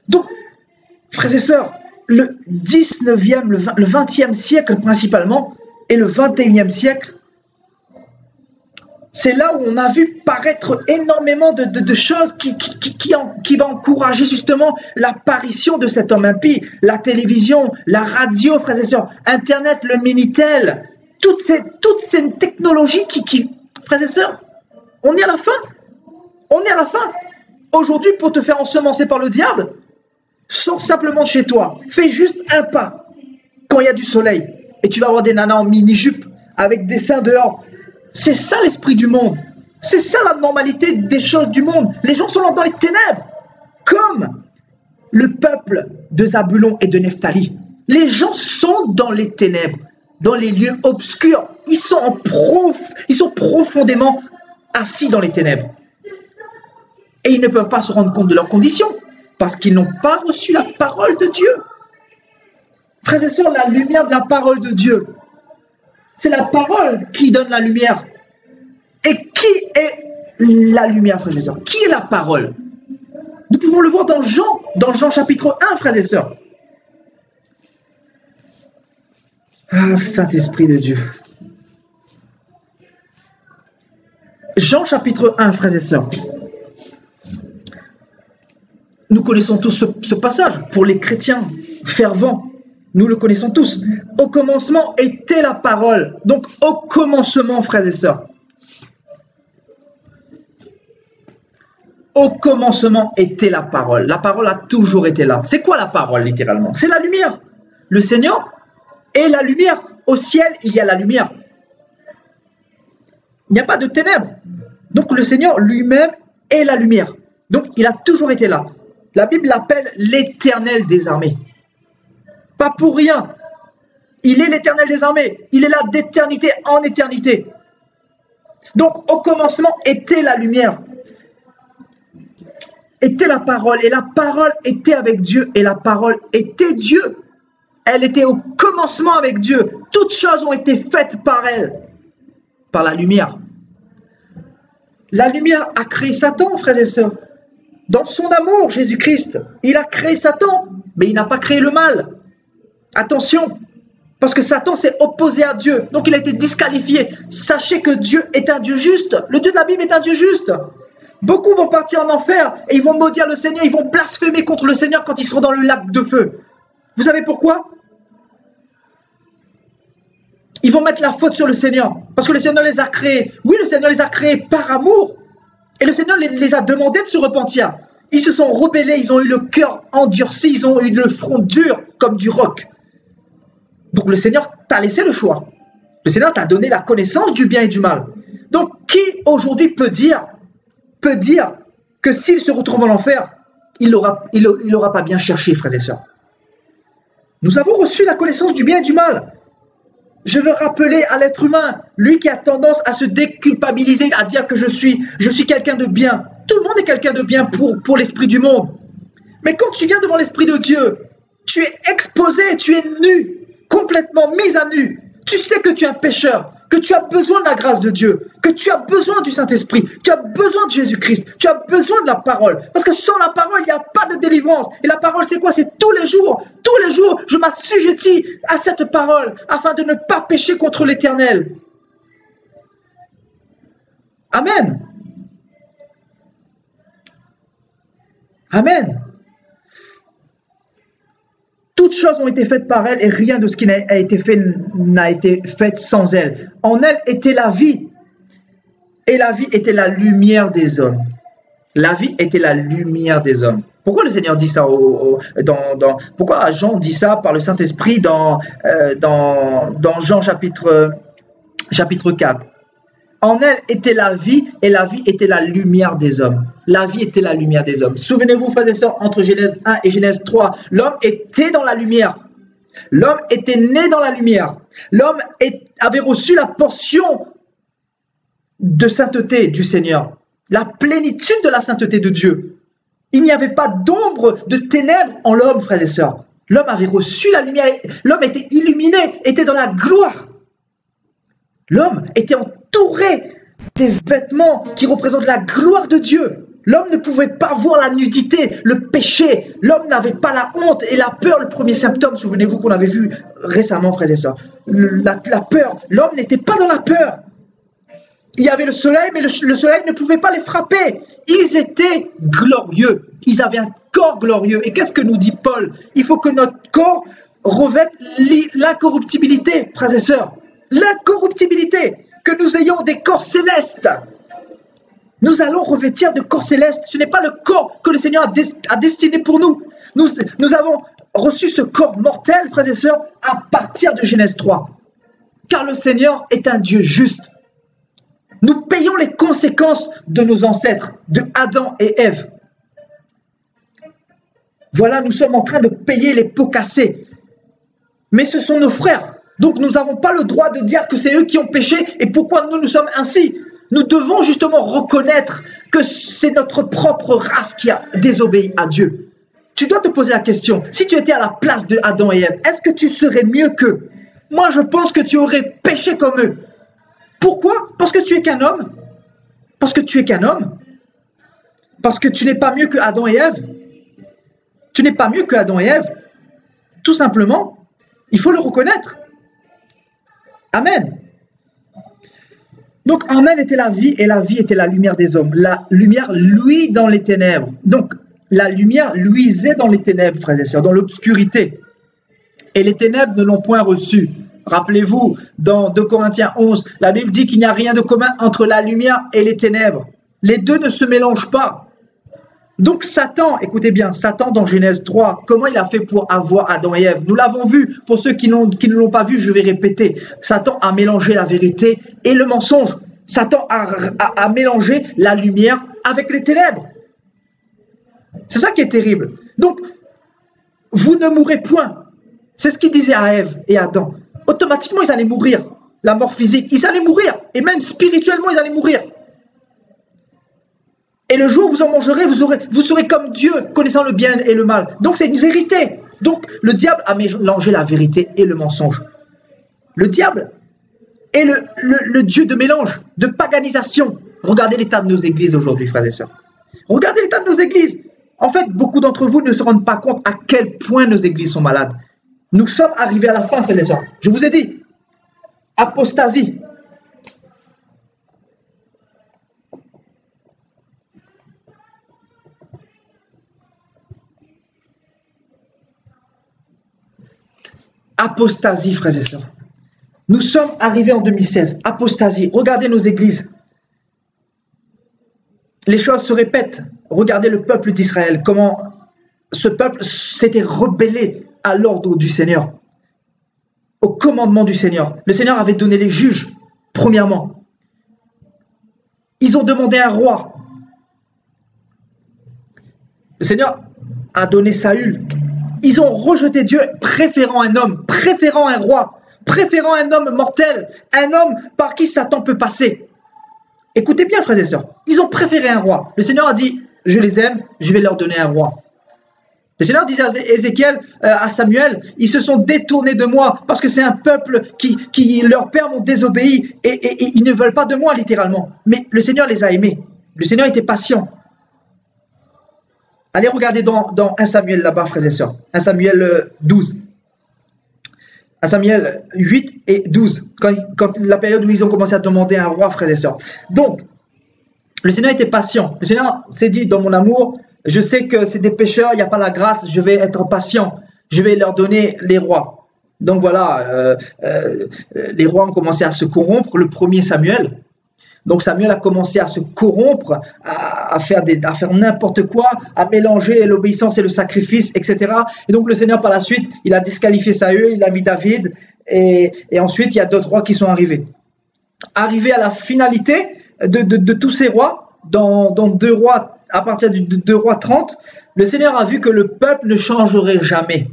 Donc, frères et sœurs, le 19e, le 20e siècle principalement, et le 21e siècle, c'est là où on a vu paraître énormément de choses qui va encourager justement l'apparition de cet homme impie. La télévision, la radio, frères et sœurs, Internet, le Minitel, toutes ces technologies frères et sœurs, on est à la fin. On est à la fin. Aujourd'hui, pour te faire ensemencer par le diable, sors simplement de chez toi. Fais juste un pas quand il y a du soleil. Et tu vas avoir des nanas en mini-jupe avec des seins dehors. C'est ça l'esprit du monde. C'est ça la normalité des choses du monde. Les gens sont dans les ténèbres. Comme le peuple de Zabulon et de Nephtali. Les gens sont dans les ténèbres, dans les lieux obscurs. Ils sont profondément assis dans les ténèbres. Et ils ne peuvent pas se rendre compte de leurs conditions parce qu'ils n'ont pas reçu la parole de Dieu. Frères et sœurs, la lumière de la parole de Dieu, c'est la parole qui donne la lumière. Et qui est la lumière, frères et sœurs? Qui est la parole? Nous pouvons le voir dans Jean chapitre 1, frères et sœurs. Ah, Saint-Esprit de Dieu. Jean chapitre 1, frères et sœurs. Nous connaissons tous ce passage. Pour les chrétiens fervents, nous le connaissons tous. Au commencement était la parole. Donc, au commencement, frères et sœurs. Au commencement était la parole. La parole a toujours été là. C'est quoi la parole, littéralement? C'est la lumière. Le Seigneur est la lumière. Au ciel, il y a la lumière. Il n'y a pas de ténèbres. Donc, le Seigneur lui-même est la lumière. Donc, il a toujours été là. La Bible l'appelle l'Éternel des armées. Pas pour rien. Il est l'Éternel des armées. Il est là d'éternité en éternité. Donc, au commencement était la lumière. Était la parole. Et la parole était avec Dieu. Et la parole était Dieu. Elle était au commencement avec Dieu. Toutes choses ont été faites par elle. Par la lumière. La lumière a créé Satan, frères et sœurs. Dans son amour, Jésus-Christ, il a créé Satan, mais il n'a pas créé le mal. Attention, parce que Satan s'est opposé à Dieu, donc il a été disqualifié. Sachez que Dieu est un Dieu juste. Le Dieu de la Bible est un Dieu juste. Beaucoup vont partir en enfer et ils vont maudire le Seigneur, ils vont blasphémer contre le Seigneur quand ils seront dans le lac de feu. Vous savez pourquoi? Ils vont mettre la faute sur le Seigneur, parce que le Seigneur les a créés. Oui, le Seigneur les a créés par amour. Et le Seigneur les a demandé de se repentir. Ils se sont rebellés, ils ont eu le cœur endurci, ils ont eu le front dur comme du roc. Donc le Seigneur t'a laissé le choix. Le Seigneur t'a donné la connaissance du bien et du mal. Donc qui aujourd'hui peut dire que s'il se retrouve en enfer, il n'aura pas bien cherché, frères et sœurs. Nous avons reçu la connaissance du bien et du mal. Je veux rappeler à l'être humain, lui qui a tendance à se déculpabiliser, à dire que je suis quelqu'un de bien. Tout le monde est quelqu'un de bien pour l'esprit du monde. Mais quand tu viens devant l'esprit de Dieu, tu es exposé, tu es nu, complètement mis à nu. Tu sais que tu es un pécheur, que tu as besoin de la grâce de Dieu, que tu as besoin du Saint-Esprit, tu as besoin de Jésus-Christ, tu as besoin de la parole. Parce que sans la parole, il n'y a pas de délivrance. Et la parole, c'est quoi? C'est tous les jours, je m'assujettis à cette parole afin de ne pas pécher contre l'Éternel. Amen. Amen. Toutes choses ont été faites par elle et rien de ce qui a été fait n'a été fait sans elle. En elle était la vie et la vie était la lumière des hommes. La vie était la lumière des hommes. Pourquoi le Seigneur dit ça pourquoi Jean dit ça par le Saint-Esprit dans Jean chapitre 4? En elle était la vie et la vie était la lumière des hommes. La vie était la lumière des hommes. Souvenez-vous, frères et sœurs, entre Genèse 1 et Genèse 3, l'homme était dans la lumière. L'homme était né dans la lumière. L'homme avait reçu la portion de sainteté du Seigneur, la plénitude de la sainteté de Dieu. Il n'y avait pas d'ombre de ténèbres en l'homme, frères et sœurs. L'homme avait reçu la lumière. L'homme était illuminé, était dans la gloire. L'homme était entouré des vêtements qui représentent la gloire de Dieu. L'homme ne pouvait pas voir la nudité, le péché. L'homme n'avait pas la honte et la peur, le premier symptôme. Souvenez-vous qu'on avait vu récemment, frères et sœurs. La peur. L'homme n'était pas dans la peur. Il y avait le soleil, mais le soleil ne pouvait pas les frapper. Ils étaient glorieux. Ils avaient un corps glorieux. Et qu'est-ce que nous dit Paul? Il faut que notre corps revête l'incorruptibilité, frères et sœurs. L'incorruptibilité, que nous ayons des corps célestes. Nous allons revêtir de corps célestes. Ce n'est pas le corps que le Seigneur a destiné pour nous. Nous avons reçu ce corps mortel, frères et sœurs, à partir de Genèse 3. Car le Seigneur est un Dieu juste. Nous payons les conséquences de nos ancêtres, de Adam et Ève. Voilà, nous sommes en train de payer les pots cassés. Mais ce sont nos frères. Donc nous n'avons pas le droit de dire que c'est eux qui ont péché et pourquoi nous sommes ainsi. Nous devons justement reconnaître que c'est notre propre race qui a désobéi à Dieu. Tu dois te poser la question, si tu étais à la place de Adam et Ève, est-ce que tu serais mieux qu'eux? Moi, je pense que tu aurais péché comme eux. Pourquoi? Parce que tu es qu'un homme. Parce que tu es qu'un homme. Parce que tu n'es pas mieux que Adam et Ève. Tu n'es pas mieux que Adam et Ève. Tout simplement, il faut le reconnaître. Amen. Donc, en elle était la vie, et la vie était la lumière des hommes. La lumière luit dans les ténèbres. Donc, la lumière luisait dans les ténèbres, frères et sœurs, dans l'obscurité. Et les ténèbres ne l'ont point reçue. Rappelez-vous, dans 2 Corinthiens 11, la Bible dit qu'il n'y a rien de commun entre la lumière et les ténèbres. Les deux ne se mélangent pas. Donc Satan, écoutez bien, Satan dans Genèse 3, comment il a fait pour avoir Adam et Ève? Nous l'avons vu, pour ceux qui ne l'ont pas vu, je vais répéter. Satan a mélangé la vérité et le mensonge. Satan a mélangé la lumière avec les ténèbres. C'est ça qui est terrible. Donc, vous ne mourrez point. C'est ce qu'il disait à Ève et Adam. Automatiquement, ils allaient mourir. La mort physique, ils allaient mourir. Et même spirituellement, ils allaient mourir. Et le jour où vous en mangerez, vous serez comme Dieu, connaissant le bien et le mal. Donc c'est une vérité. Donc le diable a mélangé la vérité et le mensonge. Le diable est le Dieu de mélange, de paganisation. Regardez l'état de nos églises aujourd'hui, frères et sœurs. Regardez l'état de nos églises. En fait, beaucoup d'entre vous ne se rendent pas compte à quel point nos églises sont malades. Nous sommes arrivés à la fin, frères et sœurs. Je vous ai dit, apostasie. Apostasie, frères et sœurs. Nous sommes arrivés en 2016. Apostasie. Regardez nos églises. Les choses se répètent. Regardez le peuple d'Israël. Comment ce peuple s'était rebellé à l'ordre du Seigneur. Au commandement du Seigneur. Le Seigneur avait donné les juges, premièrement. Ils ont demandé un roi. Le Seigneur a donné Saül. Ils ont rejeté Dieu, préférant un homme, préférant un roi, préférant un homme mortel, un homme par qui Satan peut passer. Écoutez bien, frères et sœurs, ils ont préféré un roi. Le Seigneur a dit, je les aime, je vais leur donner un roi. Le Seigneur disait à Ézéchiel, à Samuel, ils se sont détournés de moi parce que c'est un peuple qui leurs pères m'ont désobéi et ils ne veulent pas de moi littéralement. Mais le Seigneur les a aimés. Le Seigneur était patient. Allez regarder dans 1 Samuel là-bas, frères et sœurs. 1 Samuel 12. 1 Samuel 8 et 12. Quand la période où ils ont commencé à demander un roi, frères et sœurs. Donc, le Seigneur était patient. Le Seigneur s'est dit, dans mon amour, je sais que c'est des pécheurs, il n'y a pas la grâce, je vais être patient. Je vais leur donner les rois. Donc voilà, les rois ont commencé à se corrompre. Le premier Samuel. Donc Samuel a commencé à se corrompre, à faire n'importe quoi, à mélanger l'obéissance et le sacrifice, etc. Et donc le Seigneur par la suite, il a disqualifié Saül, il a mis David, et ensuite il y a d'autres rois qui sont arrivés. Arrivé à la finalité de tous ces rois, dans 2 rois, à partir de 2 rois 30, le Seigneur a vu que le peuple ne changerait jamais.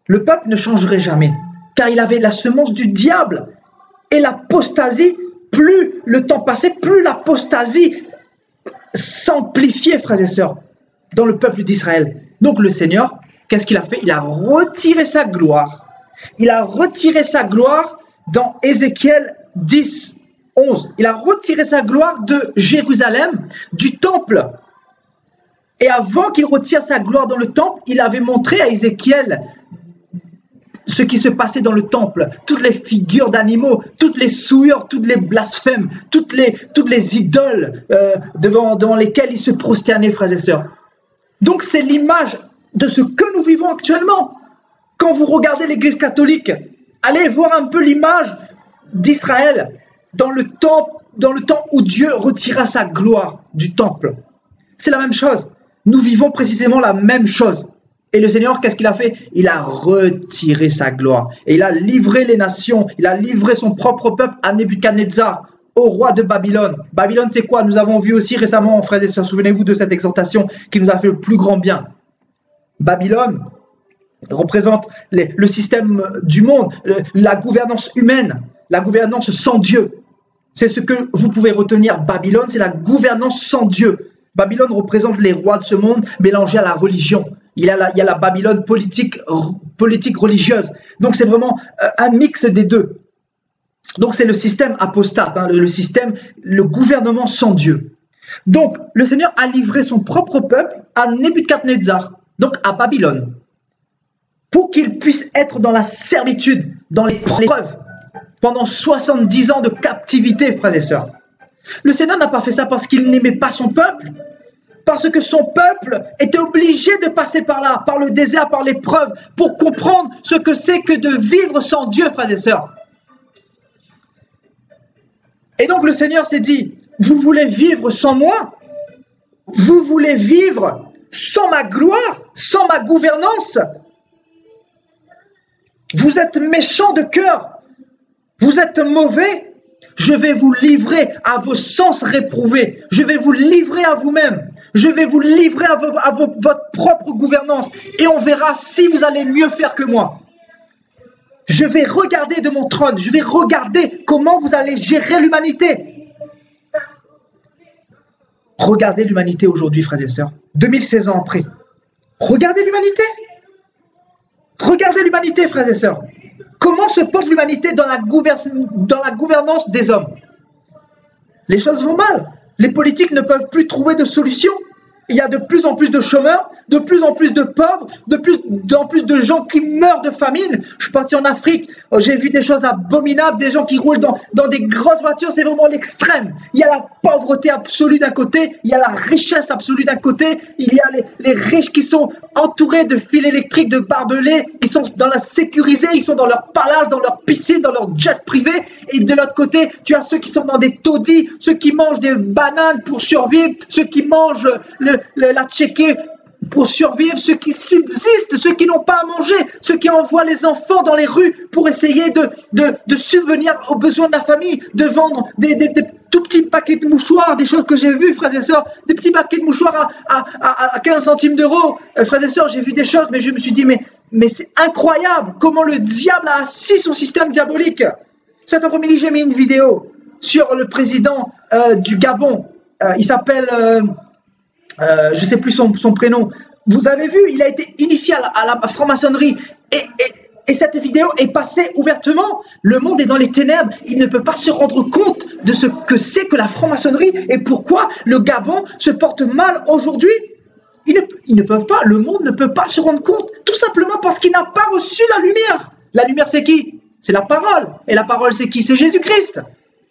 Le peuple ne changerait jamais, car il avait la semence du diable et l'apostasie. Plus le temps passait, plus l'apostasie s'amplifiait, frères et sœurs, dans le peuple d'Israël. Donc le Seigneur, qu'est-ce qu'il a fait? Il a retiré sa gloire. Il a retiré sa gloire dans Ézéchiel 10, 11. Il a retiré sa gloire de Jérusalem, du temple. Et avant qu'il retire sa gloire dans le temple, il avait montré à Ézéchiel ce qui se passait dans le temple, toutes les figures d'animaux, toutes les souillures, toutes les blasphèmes, toutes les idoles devant lesquelles ils se prosternaient, frères et sœurs. Donc c'est l'image de ce que nous vivons actuellement. Quand vous regardez l'Église catholique, allez voir un peu l'image d'Israël dans le temps où Dieu retira sa gloire du temple. C'est la même chose. Nous vivons précisément la même chose. Et le Seigneur, qu'est-ce qu'il a fait? Il a retiré sa gloire. Et il a livré les nations, il a livré son propre peuple à Nebuchadnezzar, au roi de Babylone. Babylone, c'est quoi? Nous avons vu aussi récemment, frères et sœurs, souvenez-vous de cette exhortation qui nous a fait le plus grand bien. Babylone, représente le système du monde, la gouvernance humaine, la gouvernance sans Dieu. C'est ce que vous pouvez retenir. Babylone, c'est la gouvernance sans Dieu. Babylone représente les rois de ce monde mélangés à la religion. Il y a la Babylone politique religieuse. Donc c'est vraiment un mix des deux. Donc c'est le système apostate, hein, le gouvernement sans Dieu. Donc le Seigneur a livré son propre peuple à Nebuchadnezzar, donc à Babylone, pour qu'il puisse être dans la servitude, dans les preuves, pendant 70 ans de captivité, frères et sœurs. Le Seigneur n'a pas fait ça parce qu'il n'aimait pas son peuple, parce que son peuple était obligé de passer par là, par le désert, par l'épreuve, pour comprendre ce que c'est que de vivre sans Dieu, frères et sœurs. Et donc le Seigneur s'est dit, vous voulez vivre sans moi? Vous voulez vivre sans ma gloire, sans ma gouvernance? Vous êtes méchants de cœur, vous êtes mauvais. Je vais vous livrer à vos sens réprouvés. Je vais vous livrer à vous-même. Je vais vous livrer à votre propre gouvernance. Et on verra si vous allez mieux faire que moi. Je vais regarder de mon trône. Je vais regarder comment vous allez gérer l'humanité. Regardez l'humanité aujourd'hui, frères et sœurs. 2016 ans après. Regardez l'humanité. Regardez l'humanité, frères et sœurs. Comment se porte l'humanité dans la gouvernance des hommes? Les choses vont mal. Les politiques ne peuvent plus trouver de solution. Il y a de plus en plus de chômeurs, de plus en plus de pauvres, de plus en plus de gens qui meurent de famine. Je suis parti en Afrique, j'ai vu des choses abominables, des gens qui roulent dans des grosses voitures, c'est vraiment l'extrême. Il y a la pauvreté absolue d'un côté, il y a la richesse absolue d'un côté, il y a les riches qui sont entourés de fils électriques, de barbelés, ils sont dans la sécurité, ils sont dans leur palace, dans leur piscine, dans leur jet privé. Et de l'autre côté, tu as ceux qui sont dans des taudis, ceux qui mangent des bananes pour survivre, ceux qui mangent la tchéké pour survivre, ceux qui subsistent, ceux qui n'ont pas à manger, ceux qui envoient les enfants dans les rues pour essayer de subvenir aux besoins de la famille, de vendre des tout petits paquets de mouchoirs, des choses que j'ai vues, frères et sœurs, des petits paquets de mouchoirs à 15 centimes d'euros. Frères et sœurs, j'ai vu des choses, mais je me suis dit, mais c'est incroyable comment le diable a assis son système diabolique. Cet après-midi, j'ai mis une vidéo sur le président du Gabon. Il s'appelle... je ne sais plus son prénom. Vous avez vu, il a été initié à la franc-maçonnerie et cette vidéo est passée ouvertement. Le monde est dans les ténèbres. Il ne peut pas se rendre compte de ce que c'est que la franc-maçonnerie et pourquoi le Gabon se porte mal aujourd'hui. Ils ne peuvent pas, le monde ne peut pas se rendre compte, tout simplement parce qu'il n'a pas reçu la lumière. La lumière, c'est qui? C'est la parole. Et la parole, c'est qui? C'est Jésus-Christ.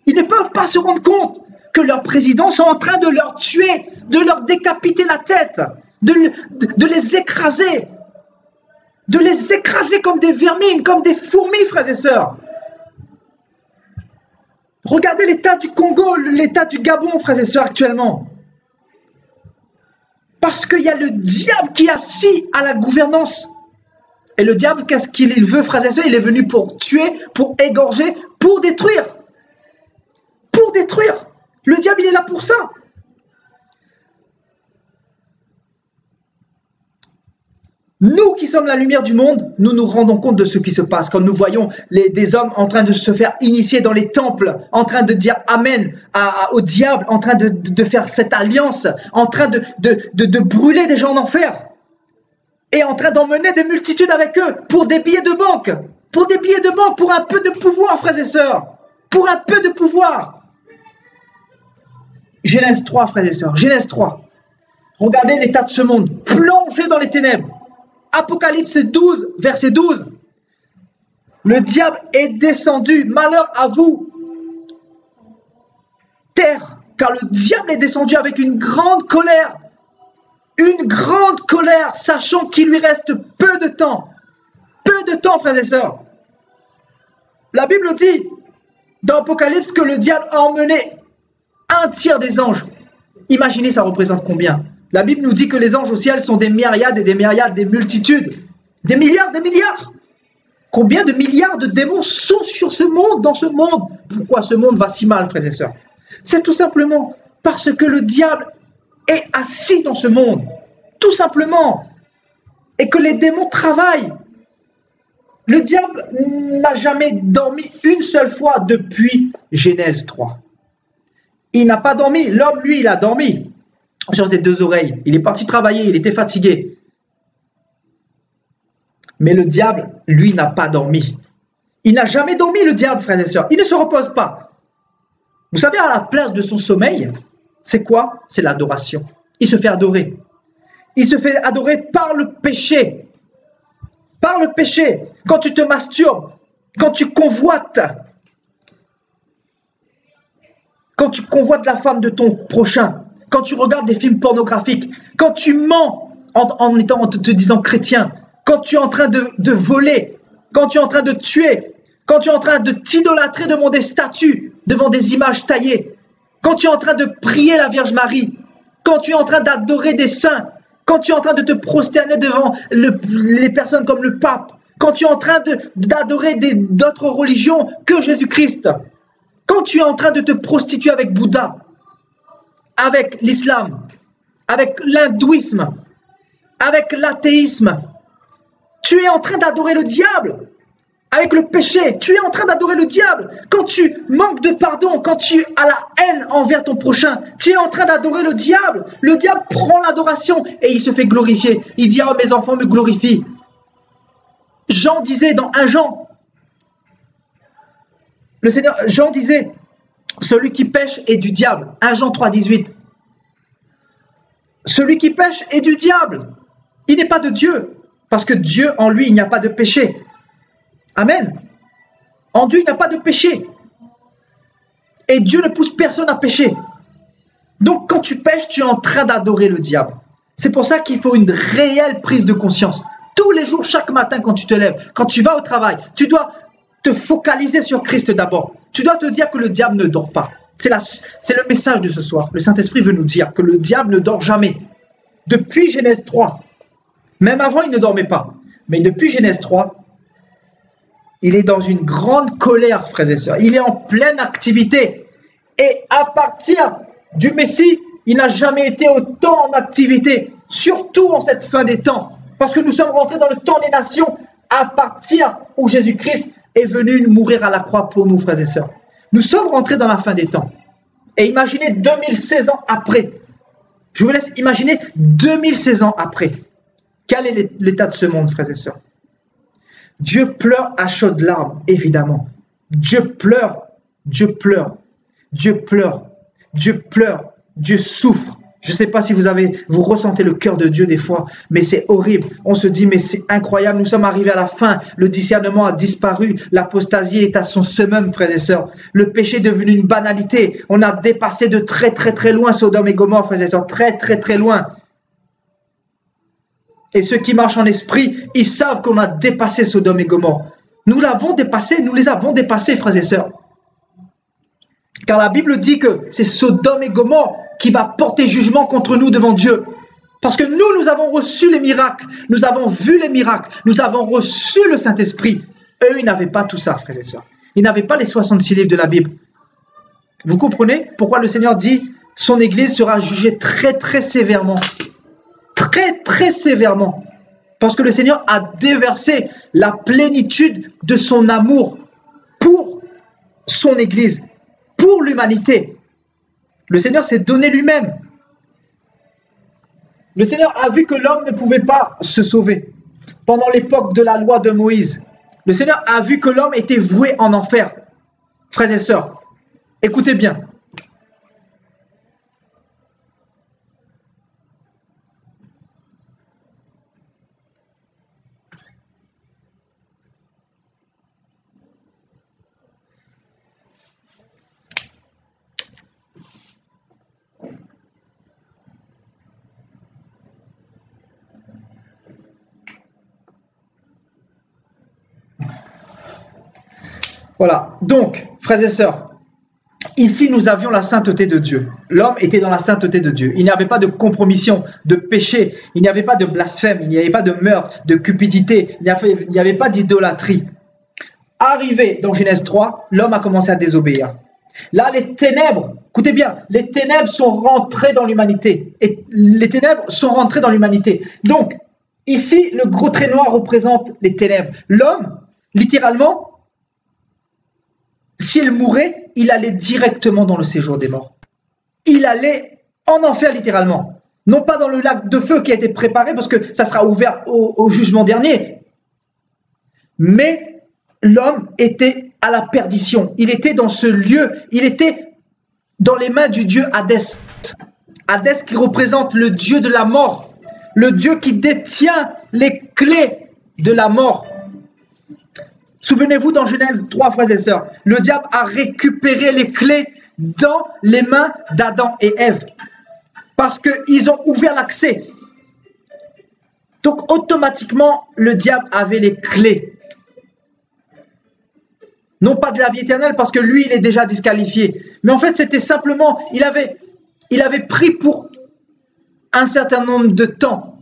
Ils ne peuvent pas se rendre compte que leurs présidents sont en train de leur tuer, de leur décapiter la tête, de les écraser comme des vermines, comme des fourmis, frères et sœurs. Regardez l'état du Congo, l'état du Gabon, frères et sœurs, actuellement. Parce qu'il y a le diable qui est assis à la gouvernance. Et le diable, qu'est-ce qu'il veut, frères et sœurs? Il est venu pour tuer, pour égorger, pour détruire. Pour détruire. Le diable, il est là pour ça. Nous qui sommes la lumière du monde, nous nous rendons compte de ce qui se passe. Quand nous voyons des hommes en train de se faire initier dans les temples, en train de dire Amen au diable, en train de faire cette alliance, en train de brûler des gens en enfer, et en train d'emmener des multitudes avec eux pour des billets de banque, pour un peu de pouvoir, frères et sœurs, pour un peu de pouvoir. Genèse 3, frères et sœurs, Genèse 3. Regardez l'état de ce monde, plongé dans les ténèbres. Apocalypse 12, verset 12. Le diable est descendu, malheur à vous, terre, car le diable est descendu avec une grande colère, sachant qu'il lui reste peu de temps, frères et sœurs. La Bible dit, dans Apocalypse, que le diable a emmené un tiers des anges. Imaginez, ça représente combien? La Bible nous dit que les anges au ciel sont des myriades et des myriades, des multitudes. Des milliards, des milliards. Combien de milliards de démons sont sur ce monde, dans ce monde? Pourquoi ce monde va si mal, frères et sœurs? C'est tout simplement parce que le diable est assis dans ce monde. Tout simplement. et que les démons travaillent. Le diable n'a jamais dormi une seule fois depuis Genèse 3. Il n'a pas dormi. L'homme, lui, il a dormi sur ses deux oreilles. Il est parti travailler, il était fatigué. Mais le diable, lui, n'a pas dormi. Il n'a jamais dormi, le diable, frères et sœurs. Il ne se repose pas. Vous savez, à la place de son sommeil, c'est quoi? C'est l'adoration. Il se fait adorer. Il se fait adorer par le péché. Par le péché. Quand tu te masturbes, quand tu convoites la femme de ton prochain, quand tu regardes des films pornographiques, quand tu mens en te disant chrétien, quand tu es en train de voler, quand tu es en train de tuer, quand tu es en train de t'idolâtrer devant des statues, devant des images taillées, quand tu es en train de prier la Vierge Marie, quand tu es en train d'adorer des saints, quand tu es en train de te prosterner devant les personnes comme le pape, quand tu es en train d'adorer d'autres religions que Jésus-Christ, quand tu es en train de te prostituer avec Bouddha, avec l'islam, avec l'hindouisme, avec l'athéisme, tu es en train d'adorer le diable. Avec le péché, tu es en train d'adorer le diable. Quand tu manques de pardon, quand tu as la haine envers ton prochain, tu es en train d'adorer le diable. Le diable prend l'adoration et il se fait glorifier. Il dit, oh, mes enfants me glorifient. Jean disait dans 1 Jean, Jean disait, celui qui pêche est du diable. 1 Jean 3, 18. Celui qui pêche est du diable. Il n'est pas de Dieu. Parce que Dieu, en lui, il n'y a pas de péché. Amen. En Dieu, il n'y a pas de péché. Et Dieu ne pousse personne à pécher. Donc, quand tu pêches, tu es en train d'adorer le diable. C'est pour ça qu'il faut une réelle prise de conscience. Tous les jours, chaque matin, quand tu te lèves, quand tu vas au travail, tu dois te focaliser sur Christ d'abord. Tu dois te dire que le diable ne dort pas. C'est le message de ce soir. Le Saint-Esprit veut nous dire que le diable ne dort jamais. Depuis Genèse 3, même avant, il ne dormait pas. Mais depuis Genèse 3, il est dans une grande colère, frères et sœurs. Il est en pleine activité. Et à partir du Messie, il n'a jamais été autant en activité. Surtout en cette fin des temps. Parce que nous sommes rentrés dans le temps des nations à partir où Jésus-Christ est venu mourir à la croix pour nous, frères et sœurs. Nous sommes rentrés dans la fin des temps. Et imaginez 2016 ans après. Je vous laisse imaginer 2016 ans après. Quel est l'état de ce monde, frères et sœurs? Dieu pleure à chaudes larmes, évidemment. Dieu pleure, Dieu pleure, Dieu pleure, Dieu pleure, Dieu souffre. Je ne sais pas si vous ressentez le cœur de Dieu des fois, mais c'est horrible. On se dit, mais c'est incroyable, nous sommes arrivés à la fin, le discernement a disparu, l'apostasie est à son summum, frères et sœurs. Le péché est devenu une banalité. On a dépassé de très très très loin Sodome et Gomorrhe, frères et sœurs, très très très loin. Et ceux qui marchent en esprit, ils savent qu'on a dépassé Sodome et Gomorrhe. Nous l'avons dépassé, nous les avons dépassés, frères et sœurs. Car la Bible dit que c'est Sodome et Gomorrhe qui va porter jugement contre nous devant Dieu. Parce que nous avons reçu les miracles, nous avons vu les miracles, nous avons reçu le Saint-Esprit. Eux, ils n'avaient pas tout ça, frères et sœurs. Ils n'avaient pas les 66 livres de la Bible. Vous comprenez pourquoi le Seigneur dit son Église sera jugée très très sévèrement. Très très sévèrement. Parce que le Seigneur a déversé la plénitude de son amour pour son Église, pour l'humanité. Le Seigneur s'est donné lui-même. Le Seigneur a vu que l'homme ne pouvait pas se sauver. Pendant l'époque de la loi de Moïse, le Seigneur a vu que l'homme était voué en enfer. Frères et sœurs, écoutez bien. Voilà, donc, frères et sœurs, ici nous avions la sainteté de Dieu. L'homme était dans la sainteté de Dieu. Il n'y avait pas de compromission, de péché, il n'y avait pas de blasphème, il n'y avait pas de meurtre, de cupidité, il n'y avait pas d'idolâtrie. Arrivé dans Genèse 3, l'homme a commencé à désobéir. Là, les ténèbres, écoutez bien, les ténèbres sont rentrées dans l'humanité. Et les ténèbres sont rentrées dans l'humanité. Donc, Ici, le gros trait noir représente les ténèbres. L'homme, littéralement, s'il mourait, il allait directement dans le séjour des morts. Il allait en enfer, littéralement. Non pas dans le lac de feu qui a été préparé, parce que ça sera ouvert au jugement dernier. Mais l'homme était à la perdition. Il était dans ce lieu. Il était dans les mains du dieu Hadès. Hadès qui représente le dieu de la mort. Le Dieu qui détient les clés de la mort. Souvenez-vous dans Genèse 3, frères et sœurs, le diable a récupéré les clés dans les mains d'Adam et Ève. Parce qu'ils ont ouvert l'accès. Donc automatiquement, le diable avait les clés. Non pas de la vie éternelle, parce que lui, il est déjà disqualifié. Mais en fait, c'était simplement, il avait pris pour un certain nombre de temps,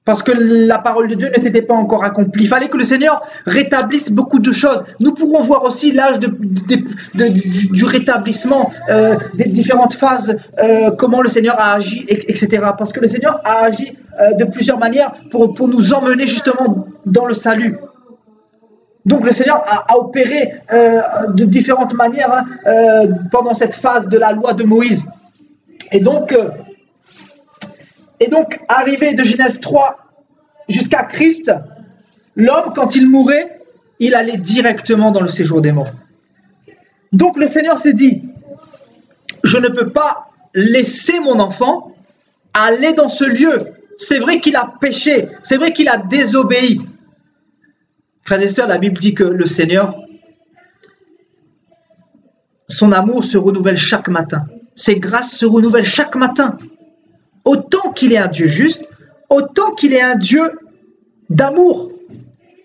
parce que la parole de Dieu ne s'était pas encore accomplie. Il fallait que le Seigneur rétablisse beaucoup de choses. Nous pourrons voir aussi l'âge du rétablissement, des différentes phases, comment le Seigneur a agi, etc. Parce que le Seigneur a agi de plusieurs manières pour nous emmener justement dans le salut. Donc le Seigneur a opéré de différentes manières pendant cette phase de la loi de Moïse. Et donc, arrivé de Genèse 3 jusqu'à Christ, l'homme, quand il mourait, il allait directement dans le séjour des morts. Donc le Seigneur s'est dit, je ne peux pas laisser mon enfant aller dans ce lieu. C'est vrai qu'il a péché, c'est vrai qu'il a désobéi. Frères et sœurs, la Bible dit que le Seigneur, son amour se renouvelle chaque matin. Ses grâces se renouvellent chaque matin. Autant qu'il est un Dieu juste, autant qu'il est un Dieu d'amour.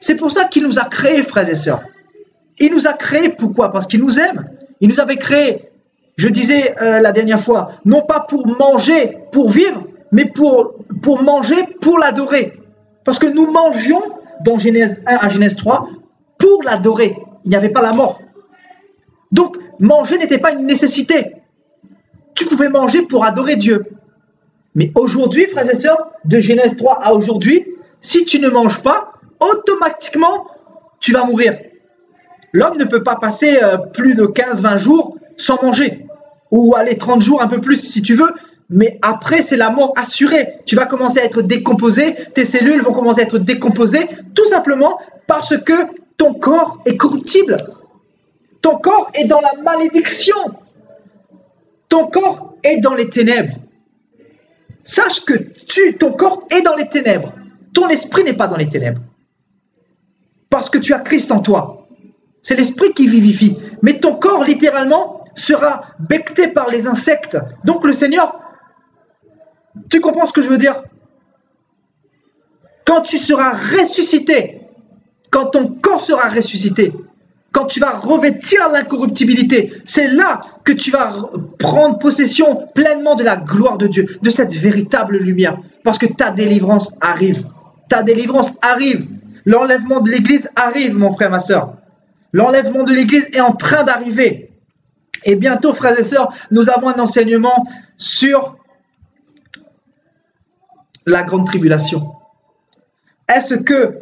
C'est pour ça qu'il nous a créés, frères et sœurs. Il nous a créés, pourquoi? Parce qu'il nous aime. Il nous avait créés, je disais la dernière fois, non pas pour manger, pour vivre, mais pour manger, pour l'adorer. Parce que nous mangions, dans Genèse 1 à Genèse 3, pour l'adorer. Il n'y avait pas la mort. Donc, manger n'était pas une nécessité. Tu pouvais manger pour adorer Dieu. Mais aujourd'hui, frères et sœurs, de Genèse 3 à aujourd'hui, si tu ne manges pas, automatiquement, tu vas mourir. L'homme ne peut pas passer plus de 15-20 jours sans manger. Ou aller 30 jours, un peu plus si tu veux. Mais après, c'est la mort assurée. Tu vas commencer à être décomposé, tes cellules vont commencer à être décomposées, tout simplement parce que ton corps est corruptible. Ton corps est dans la malédiction. Ton corps est dans les ténèbres. Sache que ton corps est dans les ténèbres. Ton esprit n'est pas dans les ténèbres. Parce que tu as Christ en toi. C'est l'esprit qui vivifie. Mais ton corps, littéralement, sera becqueté par les insectes. Donc le Seigneur, tu comprends ce que je veux dire? Quand tu seras ressuscité, quand ton corps sera ressuscité, quand tu vas revêtir l'incorruptibilité, c'est là que tu vas prendre possession pleinement de la gloire de Dieu, de cette véritable lumière. Parce que ta délivrance arrive. Ta délivrance arrive. L'enlèvement de l'Église arrive, mon frère, ma soeur. L'enlèvement de l'Église est en train d'arriver. Et bientôt, frères et sœurs, nous avons un enseignement sur la grande tribulation. Est-ce que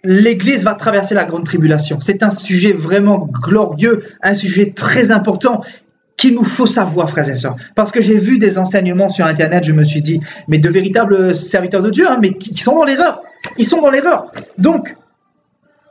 l'Église va traverser la grande tribulation? C'est un sujet vraiment glorieux, un sujet très important qu'il nous faut savoir, frères et sœurs. Parce que j'ai vu des enseignements sur Internet, je me suis dit, mais de véritables serviteurs de Dieu, mais qui sont dans l'erreur. Ils sont dans l'erreur. Donc,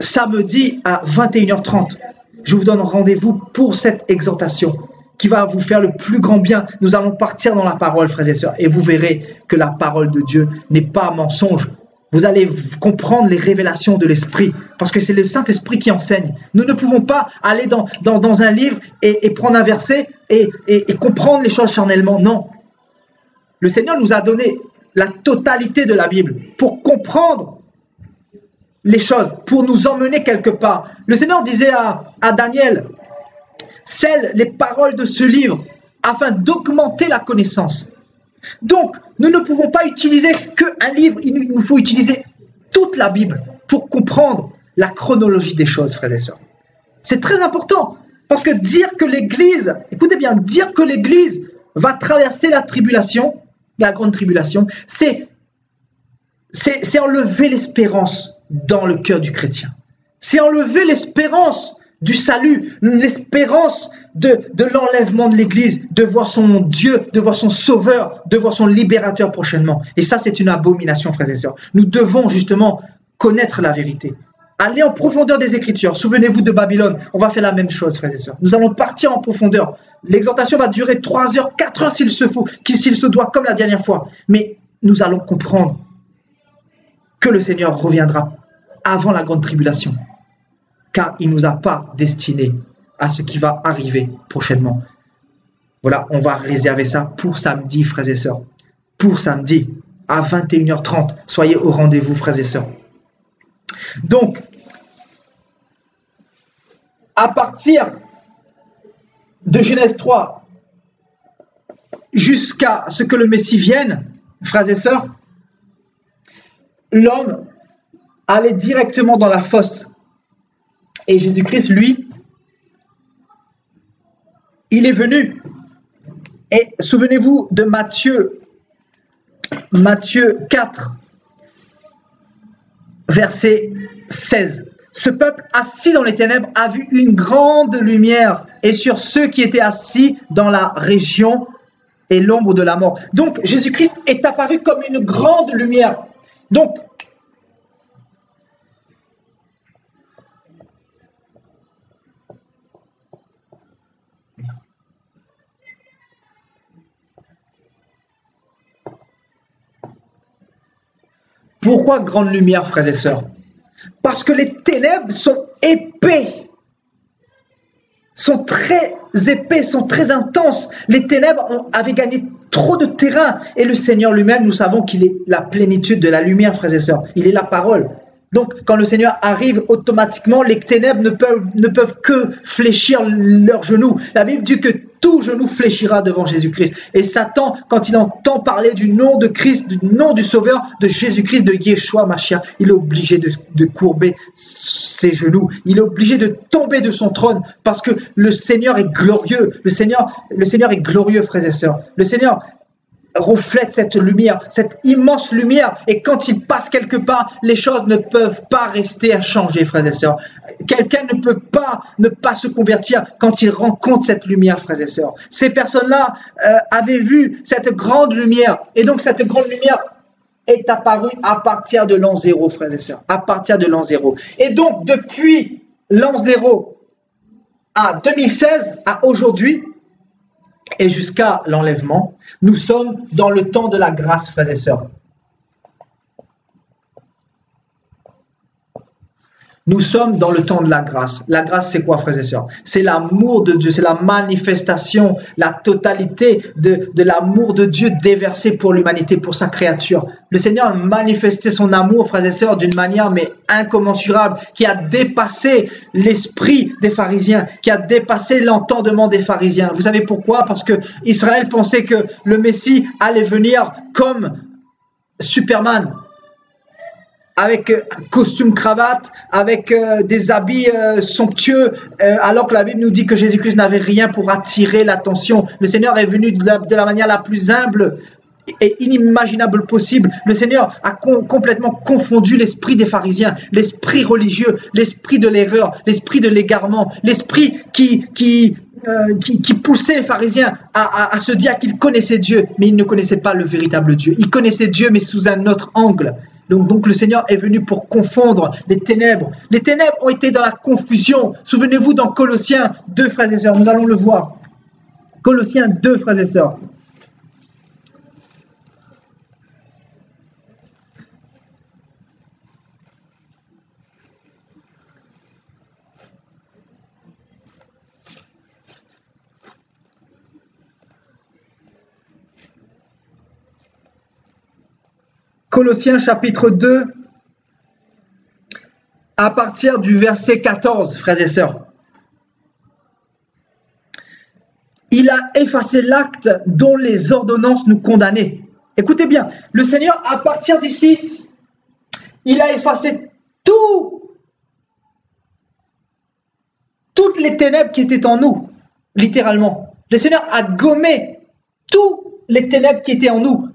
samedi à 21h30, je vous donne rendez-vous pour cette exhortation qui va vous faire le plus grand bien. Nous allons partir dans la parole, frères et sœurs, et vous verrez que la parole de Dieu n'est pas mensonge. Vous allez comprendre les révélations de l'Esprit, parce que c'est le Saint-Esprit qui enseigne. Nous ne pouvons pas aller dans un livre et prendre un verset et comprendre les choses charnellement. Non. Le Seigneur nous a donné la totalité de la Bible pour comprendre les choses, pour nous emmener quelque part. Le Seigneur disait à Daniel, scelle les paroles de ce livre afin d'augmenter la connaissance. Donc, nous ne pouvons pas utiliser qu'un livre, il nous faut utiliser toute la Bible pour comprendre la chronologie des choses, frères et sœurs. C'est très important, parce que dire que l'Église, écoutez bien, dire que l'Église va traverser la tribulation, la grande tribulation, c'est c'est enlever l'espérance dans le cœur du chrétien. C'est enlever l'espérance du salut, l'espérance de l'enlèvement de l'Église, de voir son Dieu, de voir son Sauveur, de voir son Libérateur prochainement. Et ça, c'est une abomination, frères et sœurs. Nous devons justement connaître la vérité. Aller en profondeur des Écritures. Souvenez-vous de Babylone. On va faire la même chose, frères et sœurs. Nous allons partir en profondeur. L'exhortation va durer 3 heures, 4 heures s'il se faut, s'il se doit, comme la dernière fois. Mais nous allons comprendre que le Seigneur reviendra avant la grande tribulation. Car il ne nous a pas destinés à ce qui va arriver prochainement. Voilà, on va réserver ça pour samedi, frères et sœurs. Pour samedi, à 21h30. Soyez au rendez-vous, frères et sœurs. Donc, à partir de Genèse 3 jusqu'à ce que le Messie vienne, frères et sœurs, l'homme allait directement dans la fosse. Et Jésus-Christ, lui, il est venu. Et souvenez-vous de Matthieu 4, verset 16. Ce peuple assis dans les ténèbres a vu une grande lumière, et sur ceux qui étaient assis dans la région et l'ombre de la mort. Donc, Jésus-Christ est apparu comme une grande lumière. Donc, pourquoi grande lumière, frères et sœurs? Parce que les ténèbres sont épais, sont très épais, sont très intenses. Les ténèbres avaient gagné trop de terrain. Et le Seigneur lui-même, nous savons qu'il est la plénitude de la lumière, frères et sœurs. Il est la parole. Donc, quand le Seigneur arrive, automatiquement, les ténèbres ne peuvent que fléchir leurs genoux. La Bible dit que tout genou fléchira devant Jésus-Christ. Et Satan, quand il entend parler du nom de Christ, du nom du Sauveur, de Jésus-Christ, de Yeshua Mashiach, il est obligé de courber ses genoux. Il est obligé de tomber de son trône parce que le Seigneur est glorieux. Le Seigneur est glorieux, frères et sœurs. Le Seigneur reflète cette lumière, cette immense lumière, et quand il passe quelque part, les choses ne peuvent pas rester à changer, frères et sœurs. Quelqu'un ne peut pas ne pas se convertir quand il rencontre cette lumière, frères et sœurs. Ces personnes-là avaient vu cette grande lumière, et donc cette grande lumière est apparue à partir de l'an 0, frères et sœurs, à partir de l'an 0. Et donc, depuis l'an 0 à 2016, à aujourd'hui, et jusqu'à l'enlèvement, nous sommes dans le temps de la grâce, frères et sœurs. Nous sommes dans le temps de la grâce. La grâce, c'est quoi, frères et sœurs? C'est l'amour de Dieu, c'est la manifestation, la totalité de l'amour de Dieu déversé pour l'humanité, pour sa créature. Le Seigneur a manifesté son amour, frères et sœurs, d'une manière mais incommensurable, qui a dépassé l'esprit des pharisiens, qui a dépassé l'entendement des pharisiens. Vous savez pourquoi? Parce que Israël pensait que le Messie allait venir comme Superman, avec un costume cravate, avec des habits somptueux, alors que la Bible nous dit que Jésus-Christ n'avait rien pour attirer l'attention. Le Seigneur est venu de la manière la plus humble et inimaginable possible. Le Seigneur a complètement confondu l'esprit des pharisiens, l'esprit religieux, l'esprit de l'erreur, l'esprit de l'égarement, l'esprit qui poussait les pharisiens à se dire qu'ils connaissaient Dieu, mais ils ne connaissaient pas le véritable Dieu. Ils connaissaient Dieu, mais sous un autre angle. Donc le Seigneur est venu pour confondre les ténèbres. Les ténèbres ont été dans la confusion. Souvenez-vous dans Colossiens 2, frères et sœurs, nous allons le voir. Colossiens 2, frères et sœurs. Colossiens chapitre 2, à partir du verset 14, frères et sœurs. Il a effacé l'acte dont les ordonnances nous condamnaient. Écoutez bien, le Seigneur, à partir d'ici, il a effacé toutes les ténèbres qui étaient en nous, littéralement. Le Seigneur a gommé toutes les ténèbres qui étaient en nous,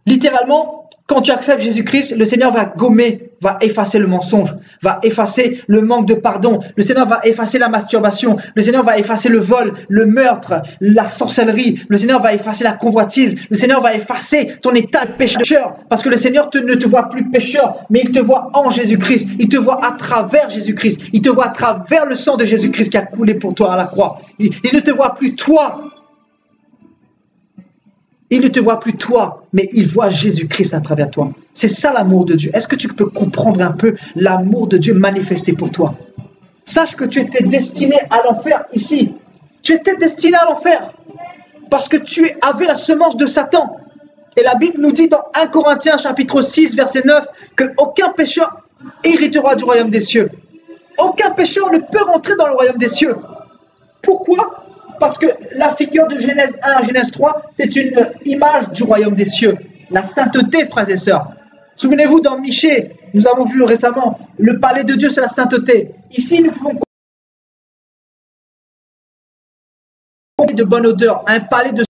littéralement. Quand tu acceptes Jésus-Christ, le Seigneur va gommer, va effacer le mensonge, va effacer le manque de pardon. Le Seigneur va effacer la masturbation. Le Seigneur va effacer le vol, le meurtre, la sorcellerie. Le Seigneur va effacer la convoitise. Le Seigneur va effacer ton état de pécheur. Parce que le Seigneur ne te voit plus pécheur, mais il te voit en Jésus-Christ. Il te voit à travers Jésus-Christ. Il te voit à travers le sang de Jésus-Christ qui a coulé pour toi à la croix. Il ne te voit plus toi. Il ne te voit plus toi, mais il voit Jésus-Christ à travers toi. C'est ça l'amour de Dieu. Est-ce que tu peux comprendre un peu l'amour de Dieu manifesté pour toi? Sache que tu étais destiné à l'enfer ici. Tu étais destiné à l'enfer parce que tu avais la semence de Satan. Et la Bible nous dit dans 1 Corinthiens chapitre 6 verset 9 qu'aucun pécheur héritera du royaume des cieux. Aucun pécheur ne peut rentrer dans le royaume des cieux. Pourquoi? Parce que la figure de Genèse 1 à Genèse 3, c'est une image du royaume des cieux. La sainteté, frères et sœurs. Souvenez-vous, dans Michée, nous avons vu récemment, le palais de Dieu, c'est la sainteté. Ici, nous pouvons de bonne odeur, un palais de